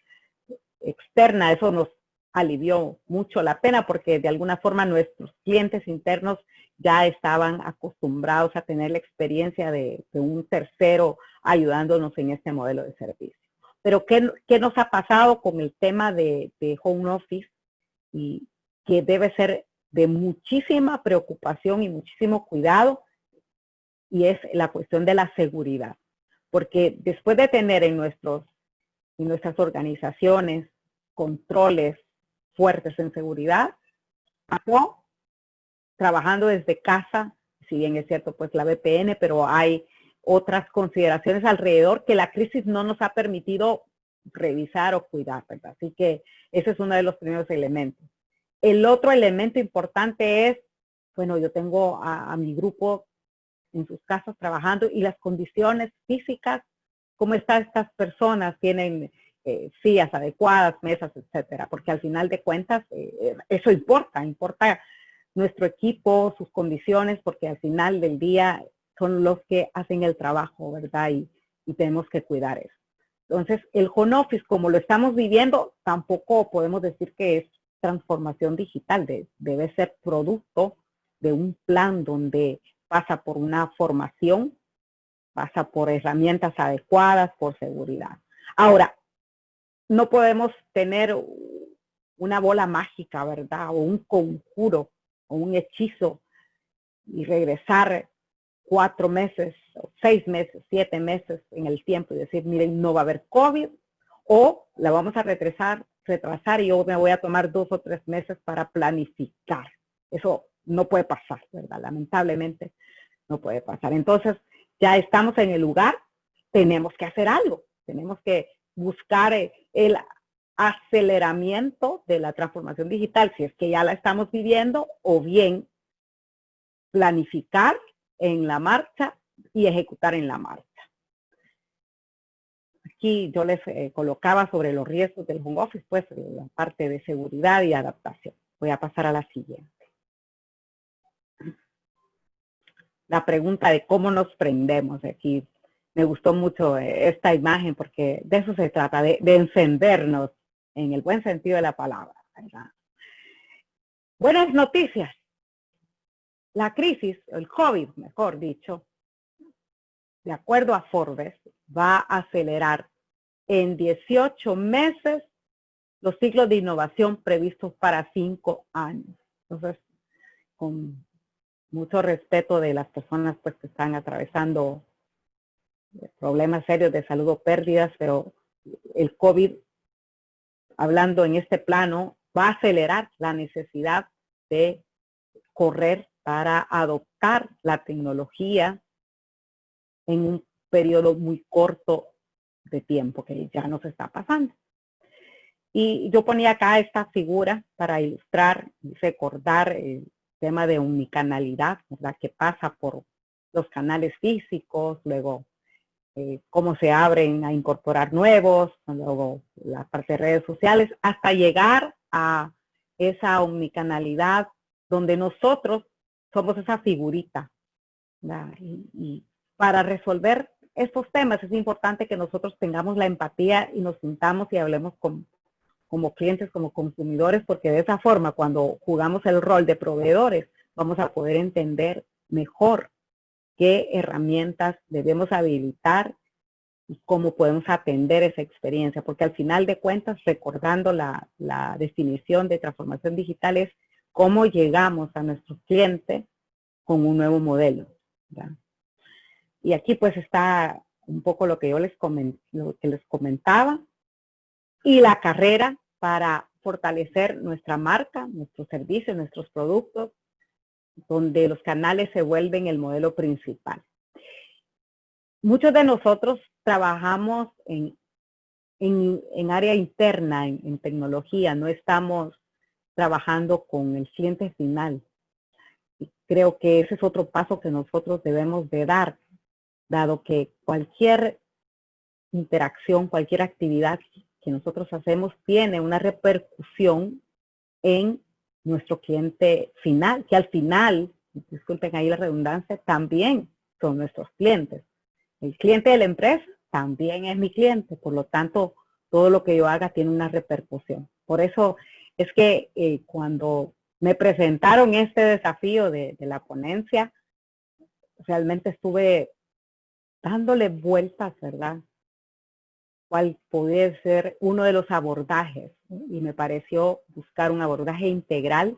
Speaker 3: externa, eso nos alivió mucho la pena porque de alguna forma nuestros clientes internos ya estaban acostumbrados a tener la experiencia de un tercero ayudándonos en este modelo de servicio. Pero ¿qué nos ha pasado con el tema de home office? Y que debe ser de muchísima preocupación y muchísimo cuidado, y es la cuestión de la seguridad. Porque después de tener en nuestras organizaciones controles fuertes en seguridad, pasó trabajando desde casa, si bien es cierto pues la VPN, pero hay otras consideraciones alrededor que la crisis no nos ha permitido revisar o cuidar, ¿verdad? Así que ese es uno de los primeros elementos. El otro elemento importante es, bueno, yo tengo a mi grupo en sus casas trabajando y las condiciones físicas, cómo están estas personas, tienen sillas adecuadas, mesas, etcétera, porque al final de cuentas eso importa nuestro equipo, sus condiciones, porque al final del día son los que hacen el trabajo, ¿verdad? Y tenemos que cuidar eso. Entonces, el home office, como lo estamos viviendo, tampoco podemos decir que es transformación digital, debe ser producto de un plan donde pasa por una formación, pasa por herramientas adecuadas, por seguridad. Ahora, no podemos tener una bola mágica, ¿verdad? O un conjuro, o un hechizo, y regresar 4 meses, 6 meses, 7 meses en el tiempo y decir, miren, no va a haber COVID, o la vamos a retrasar y yo me voy a tomar 2 o 3 meses para planificar. Eso no puede pasar, ¿verdad? Lamentablemente no puede pasar. Entonces, ya estamos en el lugar, tenemos que hacer algo. Tenemos que buscar el aceleramiento de la transformación digital, si es que ya la estamos viviendo, o bien planificar en la marcha y ejecutar en la marcha. Aquí yo les colocaba sobre los riesgos del home office, pues la parte de seguridad y adaptación. Voy a pasar a la siguiente. La pregunta de cómo nos prendemos. Aquí me gustó mucho esta imagen porque de eso se trata, de encendernos en el buen sentido de la palabra, ¿verdad? Buenas noticias. La crisis, el COVID, mejor dicho, de acuerdo a Forbes, va a acelerar en 18 meses los ciclos de innovación previstos para 5 años. Entonces, con mucho respeto de las personas pues, que están atravesando problemas serios de salud o pérdidas, pero el COVID, hablando en este plano, va a acelerar la necesidad de correr para adoptar la tecnología en un periodo muy corto de tiempo que ya nos está pasando. Y yo ponía acá esta figura para ilustrar y recordar el tema de omnicanalidad, ¿verdad? Que pasa por los canales físicos, luego cómo se abren a incorporar nuevos, luego la parte de redes sociales, hasta llegar a esa omnicanalidad donde nosotros somos esa figurita, ¿verdad? Y para resolver estos temas es importante que nosotros tengamos la empatía y nos sintamos y hablemos como clientes, como consumidores, porque de esa forma, cuando jugamos el rol de proveedores, vamos a poder entender mejor qué herramientas debemos habilitar y cómo podemos atender esa experiencia, porque al final de cuentas, recordando la definición de transformación digital, es cómo llegamos a nuestros clientes con un nuevo modelo, ¿verdad? Y aquí pues está un poco lo que yo les comentaba, y la carrera para fortalecer nuestra marca, nuestros servicios, nuestros productos, donde los canales se vuelven el modelo principal. Muchos de nosotros trabajamos en área interna, en tecnología, no estamos trabajando con el cliente final. Y creo que ese es otro paso que nosotros debemos de dar, dado que cualquier interacción, cualquier actividad que nosotros hacemos tiene una repercusión en nuestro cliente final, que al final, disculpen ahí la redundancia, también son nuestros clientes. El cliente de la empresa también es mi cliente, por lo tanto, todo lo que yo haga tiene una repercusión. Por eso es que cuando me presentaron este desafío de la ponencia, realmente estuve dándole vueltas, ¿verdad? Cuál puede ser uno de los abordajes, ¿no? Y me pareció buscar un abordaje integral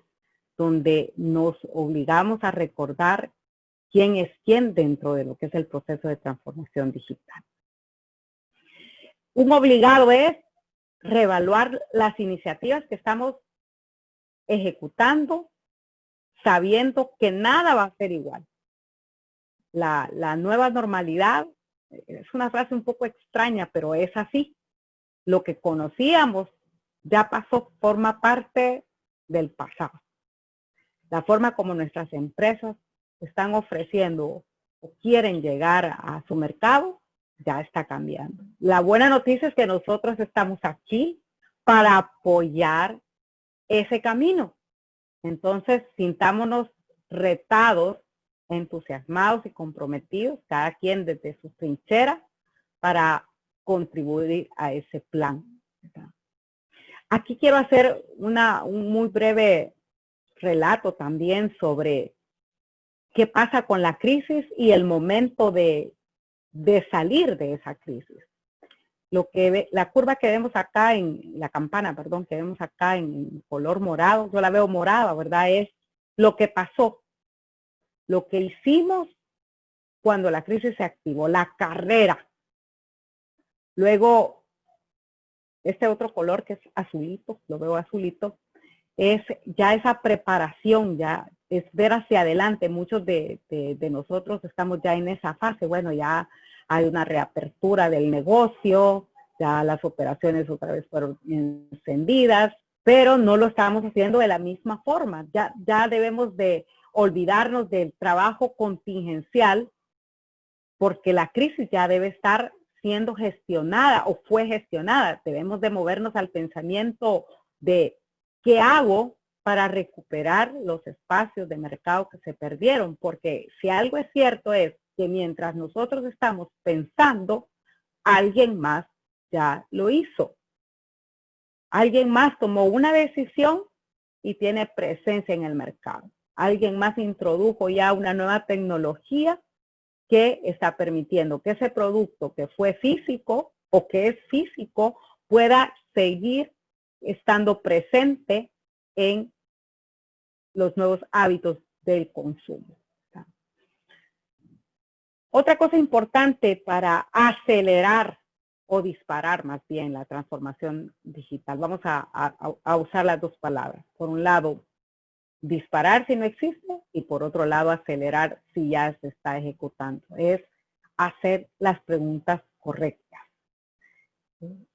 Speaker 3: donde nos obligamos a recordar quién es quién dentro de lo que es el proceso de transformación digital. Un obligado es reevaluar las iniciativas que estamos ejecutando, sabiendo que nada va a ser igual. La nueva normalidad es una frase un poco extraña, pero es así. Lo que conocíamos ya pasó, forma parte del pasado. La forma como nuestras empresas están ofreciendo o quieren llegar a su mercado ya está cambiando. La buena noticia es que nosotros estamos aquí para apoyar ese camino. Entonces, sintámonos retados, entusiasmados y comprometidos, cada quien desde su trinchera, para contribuir a ese plan, ¿verdad? Aquí quiero hacer un muy breve relato también sobre qué pasa con la crisis y el momento de salir de esa crisis. La curva que vemos acá la campana, perdón, que vemos acá en color morado, yo la veo morada, ¿verdad? Es lo que pasó, lo que hicimos cuando la crisis se activó, la carrera. Luego, este otro color que es azulito, lo veo azulito, es ya esa preparación, ya es ver hacia adelante. Muchos de nosotros estamos ya en esa fase. Bueno, ya hay una reapertura del negocio, ya las operaciones otra vez fueron encendidas, pero no lo estamos haciendo de la misma forma. Ya debemos de olvidarnos del trabajo contingencial, porque la crisis ya debe estar siendo gestionada o fue gestionada. Debemos de movernos al pensamiento de qué hago para recuperar los espacios de mercado que se perdieron, porque si algo es cierto es que mientras nosotros estamos pensando, alguien más ya lo hizo. Alguien más tomó una decisión y tiene presencia en el mercado. Alguien más introdujo ya una nueva tecnología que está permitiendo que ese producto que fue físico o que es físico pueda seguir estando presente en los nuevos hábitos del consumo. Otra cosa importante para acelerar o disparar más bien la transformación digital, vamos a usar las dos palabras. Por un lado, disparar si no existe y por otro lado acelerar si ya se está ejecutando. Es hacer las preguntas correctas.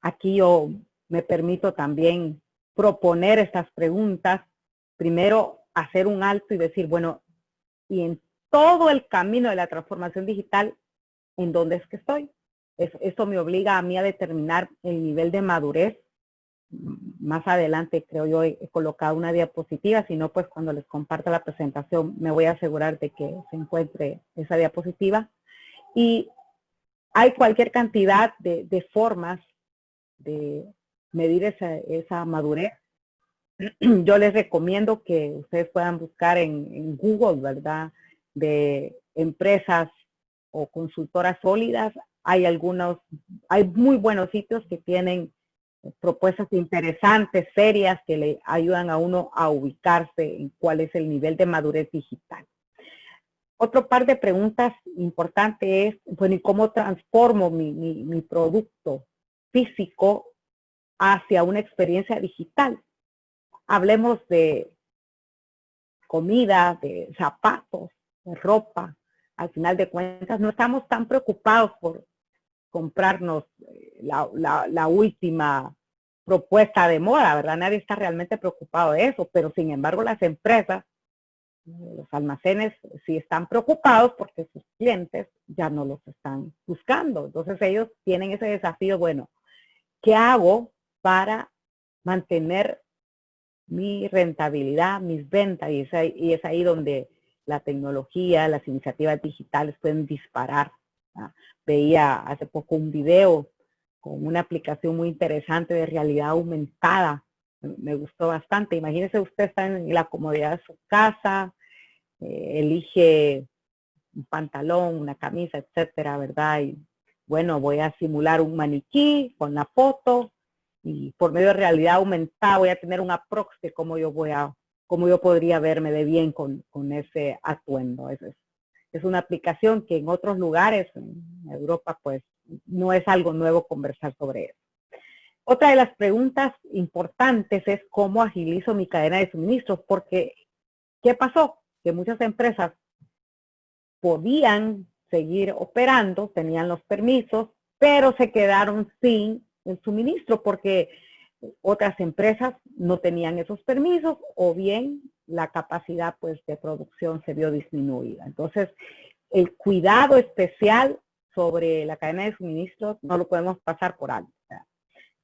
Speaker 3: Aquí yo me permito también proponer estas preguntas. Primero, hacer un alto y decir, bueno, y en todo el camino de la transformación digital, ¿en dónde es que estoy? Esto me obliga a mí a determinar el nivel de madurez. Más adelante, creo yo, he colocado una diapositiva, si no, pues cuando les comparta la presentación me voy a asegurar de que se encuentre esa diapositiva. Y hay cualquier cantidad de formas de medir esa madurez. Yo les recomiendo que ustedes puedan buscar en Google, ¿verdad?, de empresas o consultoras sólidas. Hay muy buenos sitios que tienen propuestas interesantes, serias, que le ayudan a uno a ubicarse en cuál es el nivel de madurez digital. Otro par de preguntas importantes es, bueno, ¿y cómo transformo mi producto físico hacia una experiencia digital? Hablemos de comida, de zapatos, de ropa. Al final de cuentas, no estamos tan preocupados por comprarnos la última propuesta de moda, ¿verdad? Nadie está realmente preocupado de eso, pero sin embargo las empresas, los almacenes sí están preocupados porque sus clientes ya no los están buscando. Entonces ellos tienen ese desafío, bueno, ¿qué hago para mantener mi rentabilidad, mis ventas? Y es ahí donde la tecnología, las iniciativas digitales pueden disparar. Veía hace poco un video con una aplicación muy interesante de realidad aumentada. Me gustó bastante. Imagínese, usted está en la comodidad de su casa, elige un pantalón, una camisa, etcétera, ¿verdad? Y bueno, voy a simular un maniquí con la foto y por medio de realidad aumentada voy a tener un aprox de cómo yo podría verme de bien con ese atuendo. Es una aplicación que en otros lugares, en Europa, pues no es algo nuevo conversar sobre eso. Otra de las preguntas importantes es cómo agilizo mi cadena de suministros, porque ¿qué pasó? Que muchas empresas podían seguir operando, tenían los permisos, pero se quedaron sin el suministro porque otras empresas no tenían esos permisos o bien la capacidad pues de producción se vio disminuida. Entonces, el cuidado especial sobre la cadena de suministros no lo podemos pasar por alto.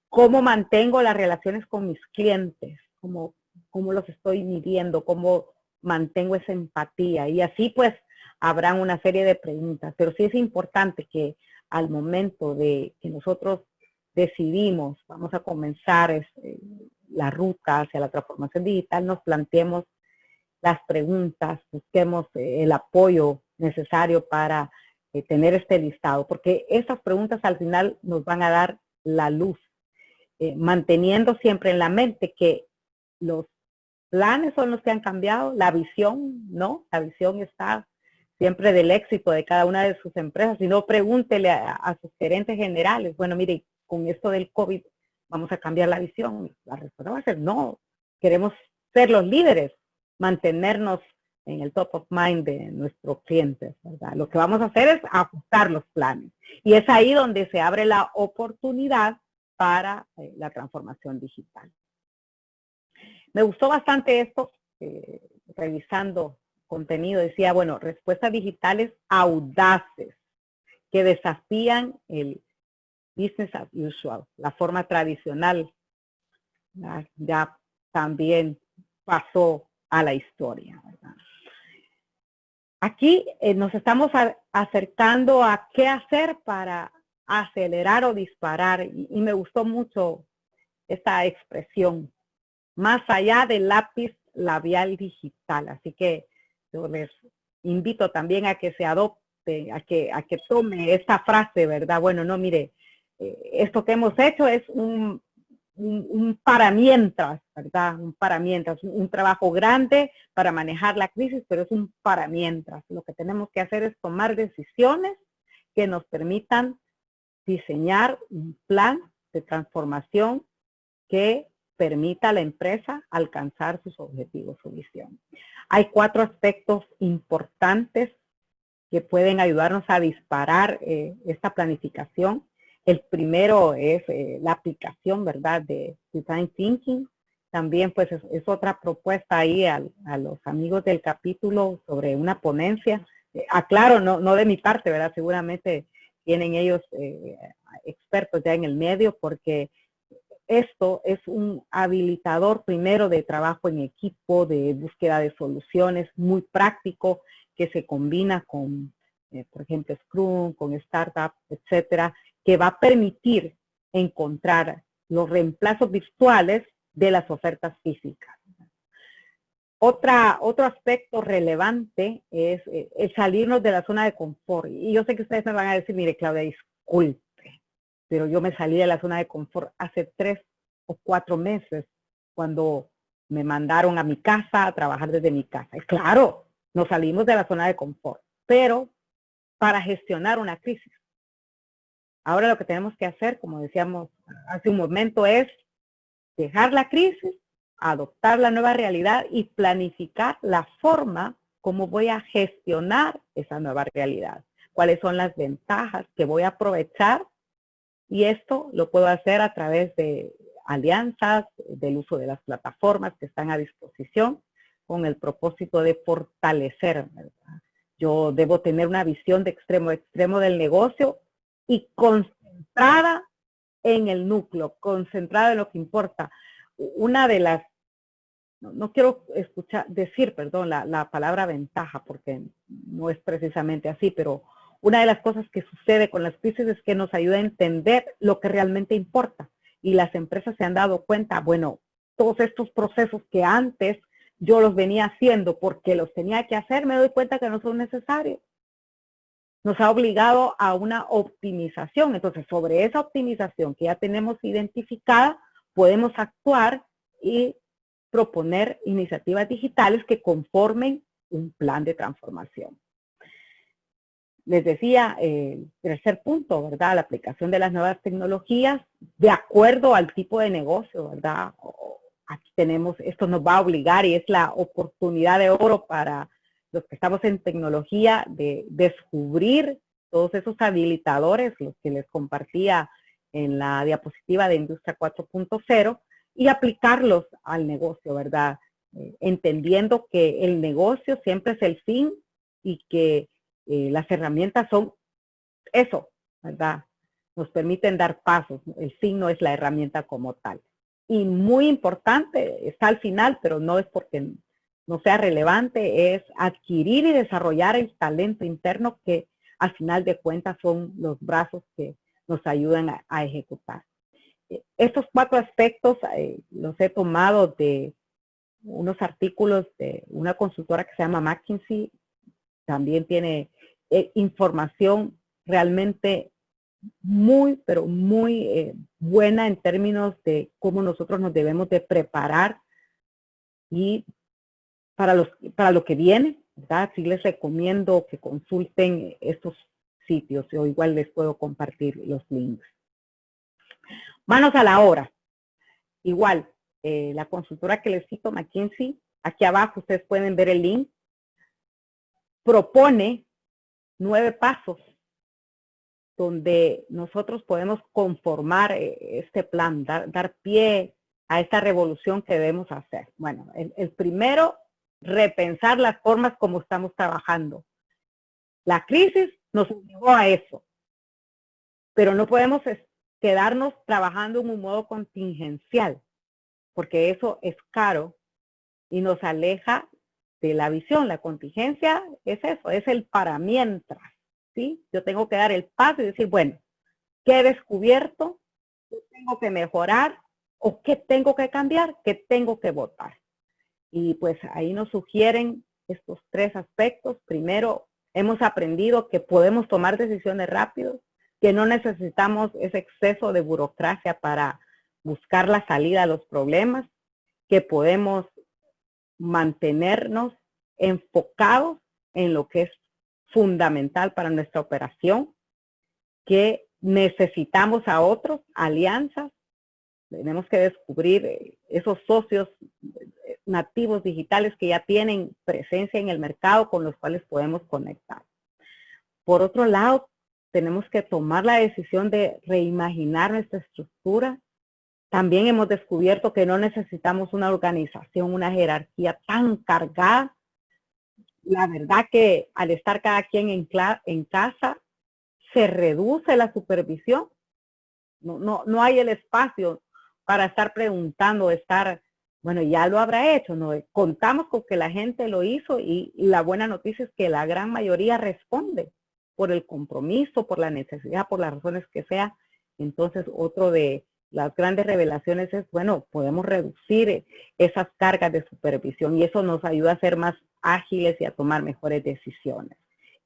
Speaker 3: ¿Cómo mantengo las relaciones con mis clientes? ¿Cómo los estoy midiendo? ¿Cómo mantengo esa empatía? Y así pues habrán una serie de preguntas, pero sí es importante que al momento de que nosotros decidimos, vamos a comenzar la ruta hacia la transformación digital, nos planteemos las preguntas, busquemos el apoyo necesario para tener este listado, porque esas preguntas al final nos van a dar la luz, manteniendo siempre en la mente que los planes son los que han cambiado, la visión, ¿no? La visión está siempre del éxito de cada una de sus empresas. Si no, pregúntele a sus gerentes generales, bueno, mire, con esto del COVID vamos a cambiar la visión. La respuesta va a ser no, queremos ser los líderes, mantenernos en el top of mind de nuestros clientes, ¿verdad? Lo que vamos a hacer es ajustar los planes. Y es ahí donde se abre la oportunidad para la transformación digital. Me gustó bastante esto, revisando contenido, decía, bueno, respuestas digitales audaces que desafían el business as usual, la forma tradicional, ya también pasó a la historia, ¿verdad? Aquí nos estamos acercando a qué hacer para acelerar o disparar, y me gustó mucho esta expresión, más allá del lápiz labial digital. Así que yo les invito también a que se adopte, a que tome esta frase, ¿verdad? Bueno, no, mire, esto que hemos hecho es un para mientras, ¿verdad? Un para mientras, un trabajo grande para manejar la crisis, pero es un para mientras. Lo que tenemos que hacer es tomar decisiones que nos permitan diseñar un plan de transformación que permita a la empresa alcanzar sus objetivos, su visión. Hay 4 aspectos importantes que pueden ayudarnos a disparar esta planificación. El primero es la aplicación, ¿verdad?, de Design Thinking. También, pues, es otra propuesta ahí a los amigos del capítulo sobre una ponencia. Aclaro, no de mi parte, ¿verdad? Seguramente tienen ellos expertos ya en el medio, porque esto es un habilitador primero de trabajo en equipo, de búsqueda de soluciones, muy práctico, que se combina con, por ejemplo, Scrum, con Startup, etcétera, que va a permitir encontrar los reemplazos virtuales de las ofertas físicas. Otro aspecto relevante es el salirnos de la zona de confort. Y yo sé que ustedes me van a decir, mire, Claudia, disculpe, pero yo me salí de la zona de confort hace 3 o 4 meses cuando me mandaron a mi casa a trabajar desde mi casa. Y claro, nos salimos de la zona de confort, pero para gestionar una crisis. Ahora lo que tenemos que hacer, como decíamos hace un momento, es dejar la crisis, adoptar la nueva realidad y planificar la forma como voy a gestionar esa nueva realidad. Cuáles son las ventajas que voy a aprovechar, y esto lo puedo hacer a través de alianzas, del uso de las plataformas que están a disposición con el propósito de fortalecer, ¿verdad? Yo debo tener una visión de extremo a extremo del negocio y concentrada en el núcleo, concentrada en lo que importa. Una de las, no quiero decir la palabra ventaja, porque no es precisamente así, pero una de las cosas que sucede con las crisis es que nos ayuda a entender lo que realmente importa. Y las empresas se han dado cuenta, bueno, todos estos procesos que antes yo los venía haciendo porque los tenía que hacer, me doy cuenta que no son necesarios. Nos ha obligado a una optimización. Entonces, sobre esa optimización que ya tenemos identificada, podemos actuar y proponer iniciativas digitales que conformen un plan de transformación. Les decía, el tercer punto, ¿verdad? La aplicación de las nuevas tecnologías de acuerdo al tipo de negocio, ¿verdad? Aquí tenemos, esto nos va a obligar y es la oportunidad de oro para los que estamos en tecnología de descubrir todos esos habilitadores, los que les compartía en la diapositiva de Industria 4.0, y aplicarlos al negocio, ¿verdad? Entendiendo que el negocio siempre es el fin y que las herramientas son eso, ¿verdad? Nos permiten dar pasos. El fin no es la herramienta como tal. Y muy importante, está al final, pero no es porque no sea relevante, es adquirir y desarrollar el talento interno que al final de cuentas son los brazos que nos ayudan a ejecutar. Estos 4 aspectos los he tomado de unos artículos de una consultora que se llama McKinsey. También tiene información realmente muy, pero muy buena en términos de cómo nosotros nos debemos de preparar y para lo que viene, ¿verdad? Sí les recomiendo que consulten estos sitios. Yo igual les puedo compartir los links. Manos a la obra. Igual, la consultora que les cito, McKinsey, aquí abajo ustedes pueden ver el link. propone 9 pasos donde nosotros podemos conformar este plan, dar pie a esta revolución que debemos hacer. Bueno, el primero, repensar las formas como estamos trabajando. La crisis nos obligó a eso, pero no podemos quedarnos trabajando en un modo contingencial, porque eso es caro y nos aleja de la visión. La contingencia es eso, es el para mientras, ¿sí? Yo tengo que dar el paso y decir, bueno, ¿qué he descubierto? ¿Qué tengo que mejorar? ¿O qué tengo que cambiar? ¿Qué tengo que votar? Y pues ahí nos sugieren estos 3 aspectos. Primero, hemos aprendido que podemos tomar decisiones rápidas, que no necesitamos ese exceso de burocracia para buscar la salida a los problemas, que podemos mantenernos enfocados en lo que es fundamental para nuestra operación, que necesitamos a otros, alianzas. Tenemos que descubrir esos socios nativos digitales que ya tienen presencia en el mercado con los cuales podemos conectar. Por otro lado, tenemos que tomar la decisión de reimaginar nuestra estructura. También hemos descubierto que no necesitamos una organización, una jerarquía tan cargada. La verdad que al estar cada quien en casa, se reduce la supervisión. No hay el espacio para estar preguntando, bueno, ya lo habrá hecho, ¿no? Contamos con que la gente lo hizo y la buena noticia es que la gran mayoría responde por el compromiso, por la necesidad, por las razones que sea. Entonces, otro de las grandes revelaciones es, bueno, podemos reducir esas cargas de supervisión y eso nos ayuda a ser más ágiles y a tomar mejores decisiones.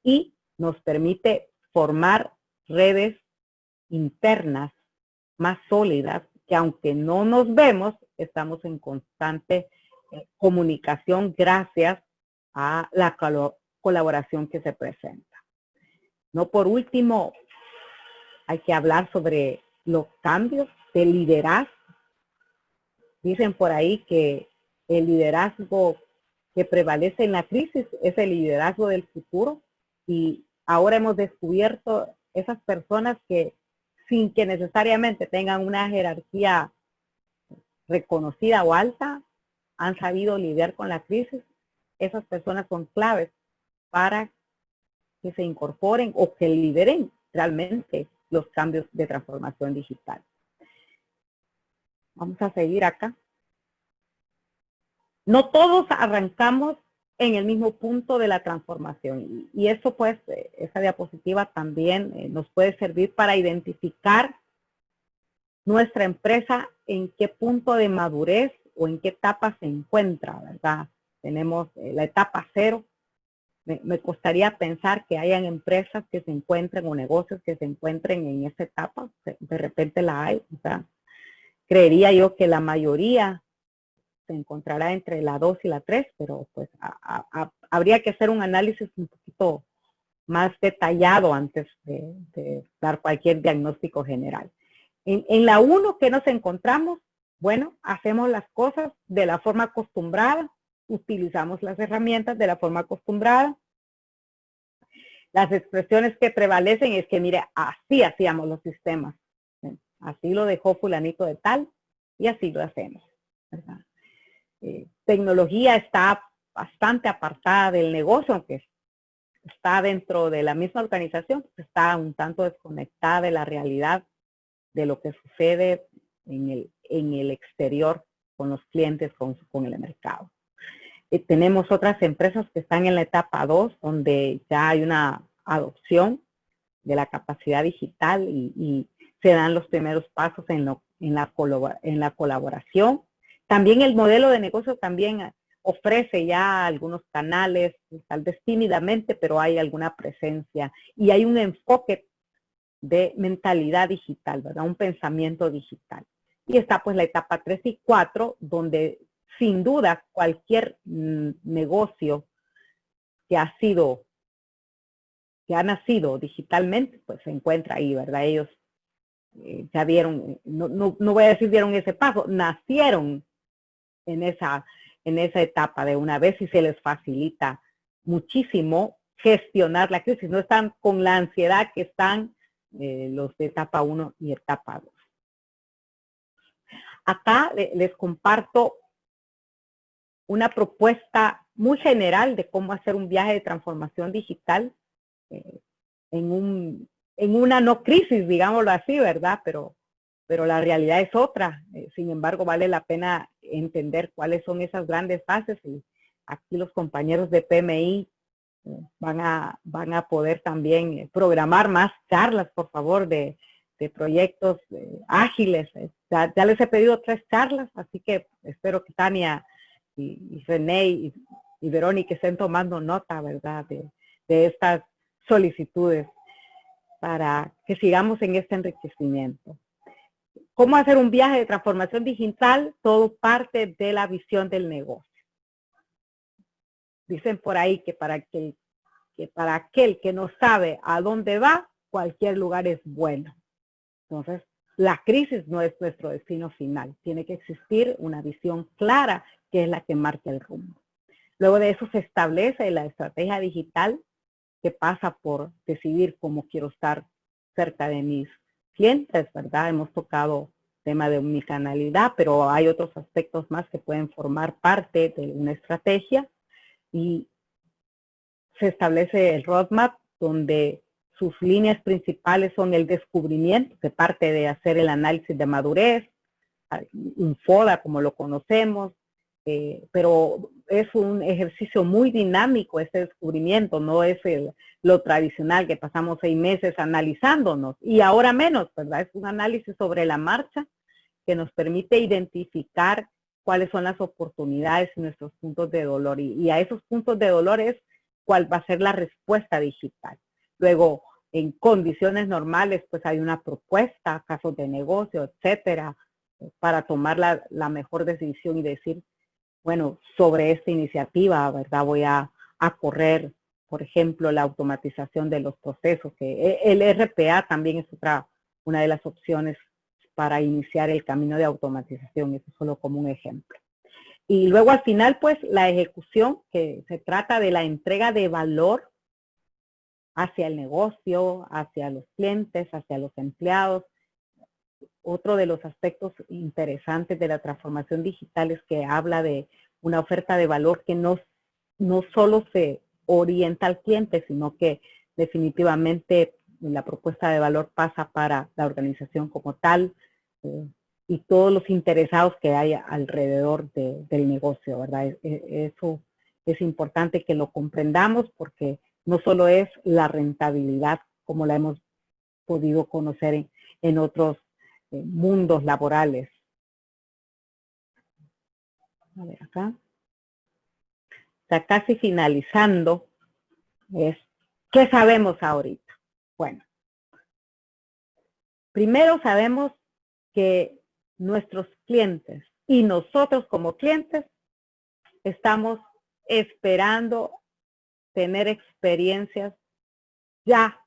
Speaker 3: Y nos permite formar redes internas más sólidas que aunque no nos vemos, estamos en constante comunicación gracias a la colaboración que se presenta. No por último, hay que hablar sobre los cambios de liderazgo. Dicen por ahí que el liderazgo que prevalece en la crisis es el liderazgo del futuro y ahora hemos descubierto esas personas que sin que necesariamente tengan una jerarquía reconocida o alta, han sabido lidiar con la crisis. Esas personas son claves para que se incorporen o que lideren realmente los cambios de transformación digital. Vamos a seguir acá. No todos arrancamos en el mismo punto de la transformación y eso pues, esa diapositiva también nos puede servir para identificar nuestra empresa en qué punto de madurez o en qué etapa se encuentra, ¿verdad? Tenemos la etapa 0. Me costaría pensar que hayan empresas que se encuentren o negocios que se encuentren en esta etapa. De repente la hay. O sea, creería yo que la mayoría se encontrará entre la 2 y la 3, pero pues habría que hacer un análisis un poquito más detallado antes de dar cualquier diagnóstico general. En la 1 que nos encontramos, bueno, hacemos las cosas de la forma acostumbrada, utilizamos las herramientas de la forma acostumbrada. Las expresiones que prevalecen es que, mire, así hacíamos los sistemas. Así lo dejó fulanito de tal y así lo hacemos, ¿verdad? Tecnología está bastante apartada del negocio, aunque está dentro de la misma organización, está un tanto desconectada de la realidad de lo que sucede en el exterior con los clientes, con el mercado. Tenemos otras empresas que están en la etapa 2, donde ya hay una adopción de la capacidad digital y se dan los primeros pasos en la colaboración. También el modelo de negocio también ofrece ya algunos canales, tal vez tímidamente, pero hay alguna presencia y hay un enfoque de mentalidad digital, ¿verdad? Un pensamiento digital. Y está pues la etapa 3 y 4, donde sin duda cualquier negocio que ha nacido digitalmente, pues se encuentra ahí, ¿verdad? Ellos ya dieron, no voy a decir dieron ese paso, nacieron en esa etapa de una vez y se les facilita muchísimo gestionar la crisis, no están con la ansiedad que están los de etapa 1 y etapa 2. Acá les comparto una propuesta muy general de cómo hacer un viaje de transformación digital en una no crisis, digámoslo así, ¿verdad? Pero la realidad es otra. Sin embargo, vale la pena entender cuáles son esas grandes fases, y aquí los compañeros de PMI van a poder también programar más charlas, por favor, de proyectos ágiles. Ya les he pedido 3 charlas, así que espero que Tania y René y Verónica estén tomando nota, ¿verdad?, de estas solicitudes para que sigamos en este enriquecimiento. ¿Cómo hacer un viaje de transformación digital? Todo parte de la visión del negocio. Dicen por ahí que para aquel que no sabe a dónde va, cualquier lugar es bueno. Entonces, la crisis no es nuestro destino final. Tiene que existir una visión clara que es la que marca el rumbo. Luego de eso se establece la estrategia digital, que pasa por decidir cómo quiero estar cerca de mis clientes, ¿verdad? Hemos tocado tema de omnicanalidad, pero hay otros aspectos más que pueden formar parte de una estrategia, y se establece el roadmap donde sus líneas principales son el descubrimiento, que parte de hacer el análisis de madurez, un FODA como lo conocemos, pero es un ejercicio muy dinámico este descubrimiento, no es lo tradicional que pasamos 6 meses analizándonos, y ahora menos, ¿verdad? Es un análisis sobre la marcha que nos permite identificar cuáles son las oportunidades y nuestros puntos de dolor, y a esos puntos de dolor es cuál va a ser la respuesta digital. Luego, en condiciones normales, pues hay una propuesta, casos de negocio, etcétera, para tomar la mejor decisión y decir, bueno, sobre esta iniciativa, ¿verdad? Voy a correr, por ejemplo, la automatización de los procesos, que el RPA también es una de las opciones para iniciar el camino de automatización, eso solo como un ejemplo. Y luego al final, pues, la ejecución, que se trata de la entrega de valor hacia el negocio, hacia los clientes, hacia los empleados. Otro de los aspectos interesantes de la transformación digital es que habla de una oferta de valor que no solo se orienta al cliente, sino que definitivamente la propuesta de valor pasa para la organización como tal, y todos los interesados que hay alrededor del negocio, ¿verdad? Eso es importante que lo comprendamos, porque no solo es la rentabilidad como la hemos podido conocer en otros mundos laborales. A ver acá. Está casi finalizando. ¿Qué sabemos ahorita? Bueno, primero sabemos que nuestros clientes y nosotros como clientes estamos esperando tener experiencias ya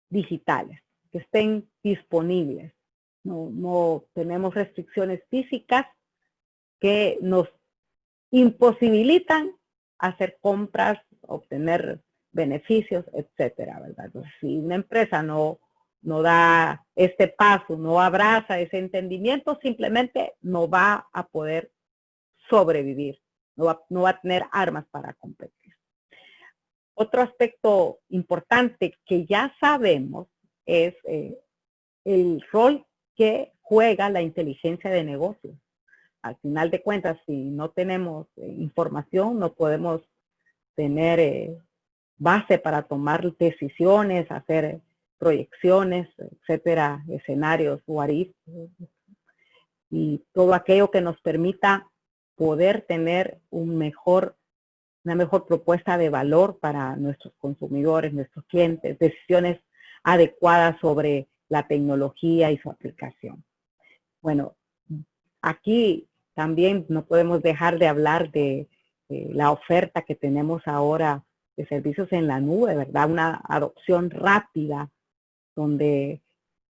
Speaker 3: digitales, que estén disponibles. No tenemos restricciones físicas que nos imposibilitan hacer compras, obtener beneficios, etcétera, ¿verdad? Entonces, si una empresa no da este paso, no abraza ese entendimiento, simplemente no va a poder sobrevivir, no va a tener armas para competir. Otro aspecto importante que ya sabemos es el rol que juega la inteligencia de negocios. Al final de cuentas, si no tenemos información, no podemos tener base para tomar decisiones, hacer proyecciones, etcétera, escenarios, what if, y todo aquello que nos permita poder tener una mejor propuesta de valor para nuestros consumidores, nuestros clientes, decisiones adecuadas sobre la tecnología y su aplicación. Bueno, aquí también no podemos dejar de hablar de la oferta que tenemos ahora de servicios en la nube, ¿verdad? Una adopción rápida, donde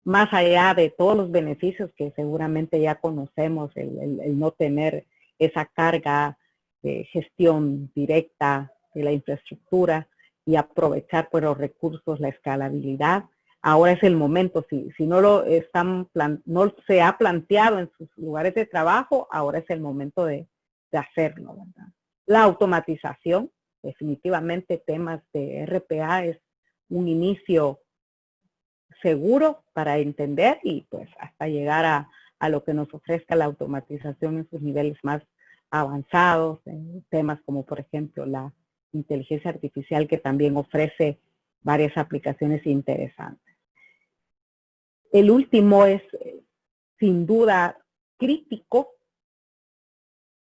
Speaker 3: más allá de todos los beneficios que seguramente ya conocemos, el no tener esa carga de gestión directa de la infraestructura y aprovechar pues, los recursos, la escalabilidad. Ahora es el momento, si no, no se ha planteado en sus lugares de trabajo, ahora es el momento de hacerlo, ¿verdad? La automatización, definitivamente temas de RPA es un inicio seguro para entender y pues hasta llegar a lo que nos ofrezca la automatización en sus niveles más avanzados, en temas como por ejemplo la inteligencia artificial que también ofrece varias aplicaciones interesantes. El último es sin duda crítico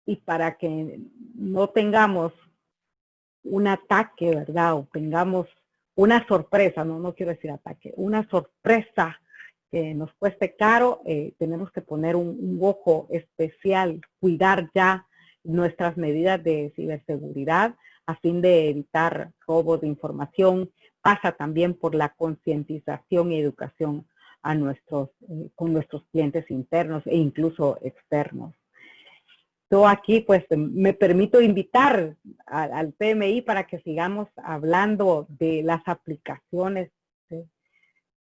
Speaker 3: y para que no tengamos un ataque, ¿verdad? O tengamos una sorpresa, no quiero decir ataque, una sorpresa que nos cueste caro, tenemos que poner un ojo especial, cuidar ya nuestras medidas de ciberseguridad a fin de evitar robos de información. Pasa también por la concientización y educación a con nuestros clientes internos e incluso externos. Yo aquí pues me permito invitar al PMI para que sigamos hablando de las aplicaciones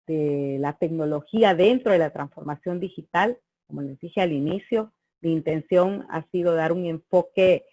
Speaker 3: de la tecnología dentro de la transformación digital. Como les dije al inicio, mi intención ha sido dar un enfoque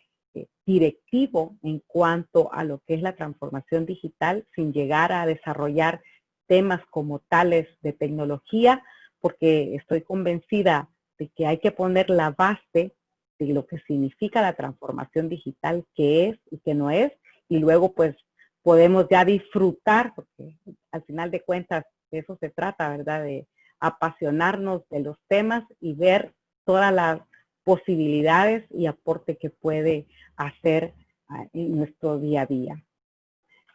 Speaker 3: directivo en cuanto a lo que es la transformación digital sin llegar a desarrollar temas como tales de tecnología, porque estoy convencida de que hay que poner la base de lo que significa la transformación digital, qué es y qué no es, y luego pues podemos ya disfrutar, porque al final de cuentas de eso se trata, ¿verdad? De apasionarnos de los temas y ver todas las posibilidades y aporte que puede hacer en nuestro día a día.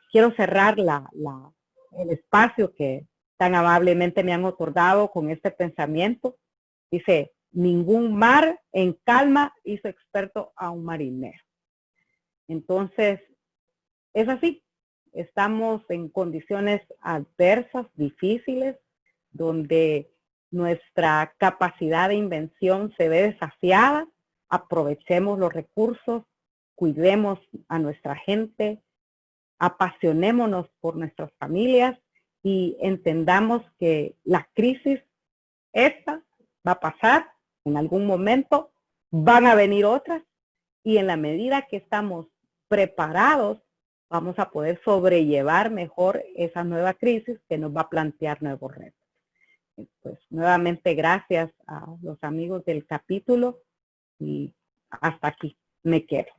Speaker 3: Quiero cerrar el espacio que tan amablemente me han otorgado con este pensamiento. Dice, ningún mar en calma hizo experto a un marinero. Entonces, es así. Estamos en condiciones adversas, difíciles, donde nuestra capacidad de invención se ve desafiada. Aprovechemos los recursos, cuidemos a nuestra gente, apasionémonos por nuestras familias y entendamos que la crisis esta va a pasar en algún momento, van a venir otras y en la medida que estamos preparados vamos a poder sobrellevar mejor esa nueva crisis que nos va a plantear nuevos retos. Pues nuevamente gracias a los amigos del capítulo y hasta aquí me quedo.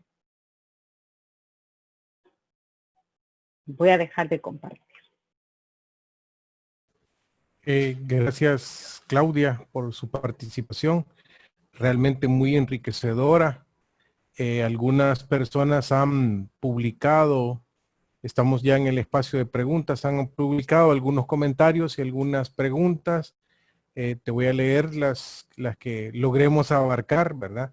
Speaker 3: Voy a dejar de compartir.
Speaker 2: Gracias, Claudia, por su participación. Realmente muy enriquecedora. Algunas personas han publicado, estamos ya en el espacio de preguntas, han publicado algunos comentarios y algunas preguntas. Te voy a leer las que logremos abarcar, ¿verdad?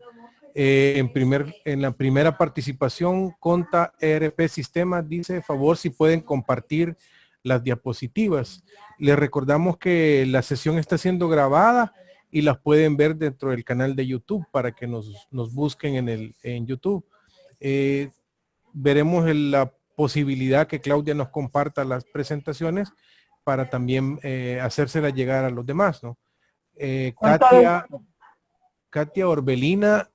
Speaker 2: En la primera participación, Conta ERP Sistemas dice, favor si pueden compartir las diapositivas. Les recordamos que la sesión está siendo grabada y las pueden ver dentro del canal de YouTube para que nos busquen en YouTube. Veremos la posibilidad que Claudia nos comparta las presentaciones para también hacérselas llegar a los demás, ¿no? Katia Orbelina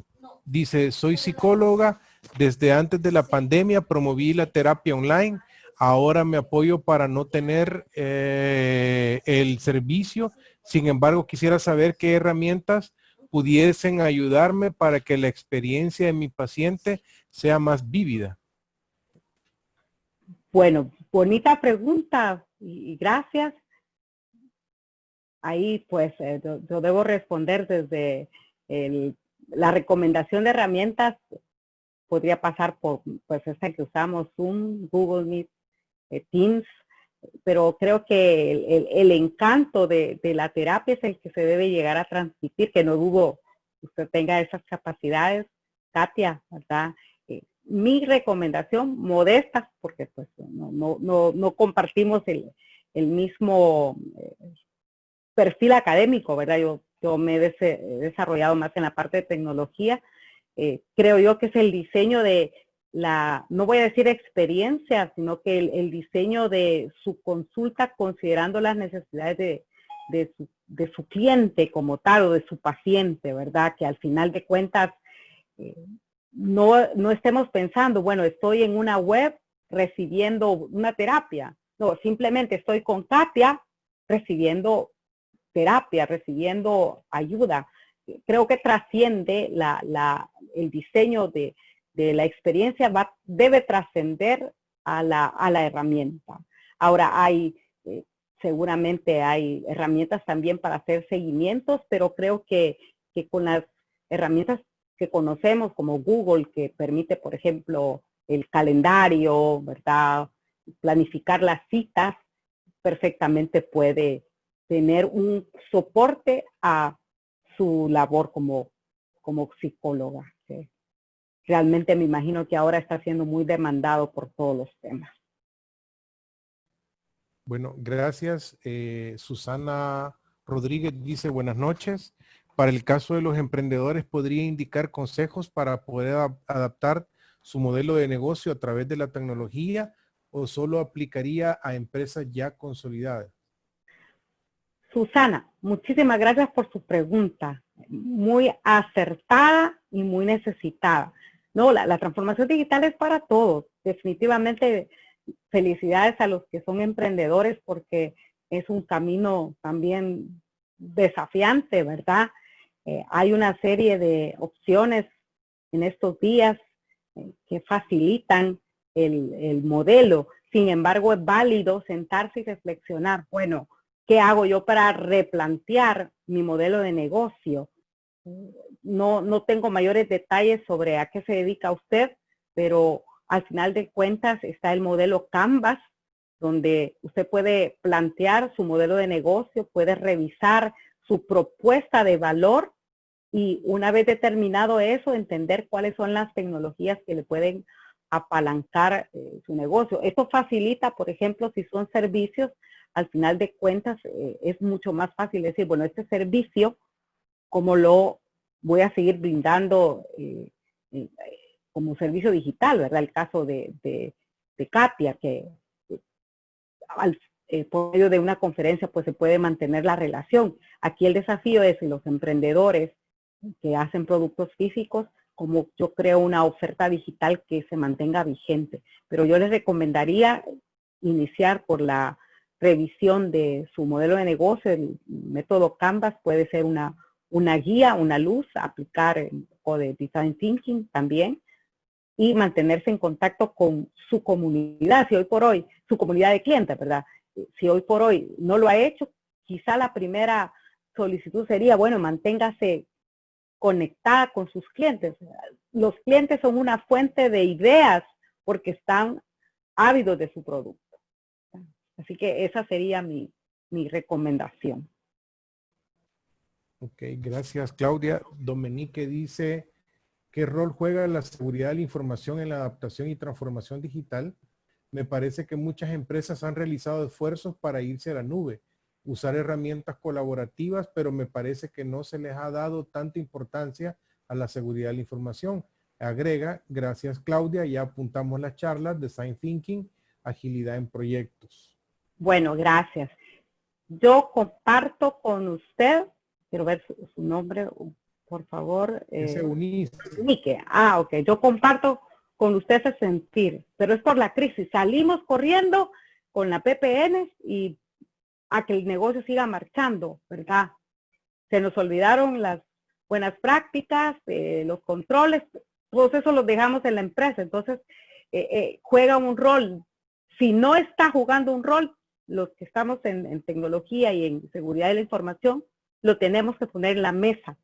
Speaker 2: dice, soy psicóloga, desde antes de la pandemia promoví la terapia online, ahora me apoyo para no tener el servicio, sin embargo quisiera saber qué herramientas pudiesen ayudarme para que la experiencia de mi paciente sea más vívida.
Speaker 3: Bueno, bonita pregunta y gracias. Ahí pues yo debo responder desde la recomendación de herramientas. Podría pasar por pues esta que usamos, Zoom, Google Meet, Teams, pero creo que el encanto de la terapia es el que se debe llegar a transmitir, que no dudo que usted tenga esas capacidades. Katia, ¿verdad? Mi recomendación modesta, porque pues no compartimos el mismo perfil académico, ¿verdad? Yo me he desarrollado más en la parte de tecnología. Creo yo que es el diseño de no voy a decir experiencia, sino que el diseño de su consulta considerando las necesidades de su cliente como tal o de su paciente, ¿verdad? Que al final de cuentas no estemos pensando, bueno, estoy en una web recibiendo una terapia. No, simplemente estoy con Katia recibiendo terapia, recibiendo ayuda. Creo que trasciende el diseño de la experiencia, debe trascender a la herramienta. Ahora seguramente hay herramientas también para hacer seguimientos, pero creo que con las herramientas que conocemos como Google, que permite, por ejemplo, el calendario, ¿verdad? Planificar las citas, perfectamente puede tener un soporte a su labor como psicóloga. ¿Sí? Realmente me imagino que ahora está siendo muy demandado por todos los temas.
Speaker 2: Bueno, gracias. Susana Rodríguez dice, buenas noches. Para el caso de los emprendedores, ¿podría indicar consejos para poder adaptar su modelo de negocio a través de la tecnología o solo aplicaría a empresas ya consolidadas?
Speaker 3: Susana, muchísimas gracias por su pregunta. Muy acertada y muy necesitada. No, la transformación digital es para todos. Definitivamente, felicidades a los que son emprendedores porque es un camino también desafiante, ¿verdad? Hay una serie de opciones en estos días que facilitan el modelo. Sin embargo, es válido sentarse y reflexionar. Bueno, ¿qué hago yo para replantear mi modelo de negocio? No tengo mayores detalles sobre a qué se dedica usted, pero al final de cuentas está el modelo Canvas, donde usted puede plantear su modelo de negocio, puede revisar su propuesta de valor y una vez determinado eso, entender cuáles son las tecnologías que le pueden apalancar su negocio. Esto facilita, por ejemplo, si son servicios, al final de cuentas es mucho más fácil decir, bueno, este servicio, ¿cómo lo voy a seguir brindando como servicio digital, ¿verdad? El caso de Katia, que por medio de una conferencia pues se puede mantener la relación. Aquí el desafío es si los emprendedores que hacen productos físicos, como yo creo una oferta digital que se mantenga vigente. Pero yo les recomendaría iniciar por la revisión de su modelo de negocio. El método Canvas puede ser una guía, una luz, aplicar un poco de Design Thinking también y mantenerse en contacto con su comunidad. Si hoy por hoy, su comunidad de clientes, ¿verdad? Si hoy por hoy no lo ha hecho, quizá la primera solicitud sería, bueno, manténgase conectada con sus clientes. Los clientes son una fuente de ideas porque están ávidos de su producto. Así que esa sería mi recomendación.
Speaker 2: Ok, gracias Claudia. Dominique dice, ¿qué rol juega la seguridad de la información en la adaptación y transformación digital? Me parece que muchas empresas han realizado esfuerzos para irse a la nube, usar herramientas colaborativas, pero me parece que no se les ha dado tanta importancia a la seguridad de la información. Agrega, gracias Claudia, ya apuntamos las charlas, Design Thinking, agilidad en proyectos.
Speaker 3: Bueno, gracias. Yo comparto con usted, quiero ver su nombre, por favor. Eunice. Ah, ok. Yo comparto con usted ese sentir, pero es por la crisis. Salimos corriendo con la PPN y a que el negocio siga marchando, ¿verdad? Se nos olvidaron las buenas prácticas, los controles, todos eso los dejamos en la empresa. Entonces, juega un rol. Si no está jugando un rol, los que estamos en tecnología y en seguridad de la información, lo tenemos que poner en la mesa.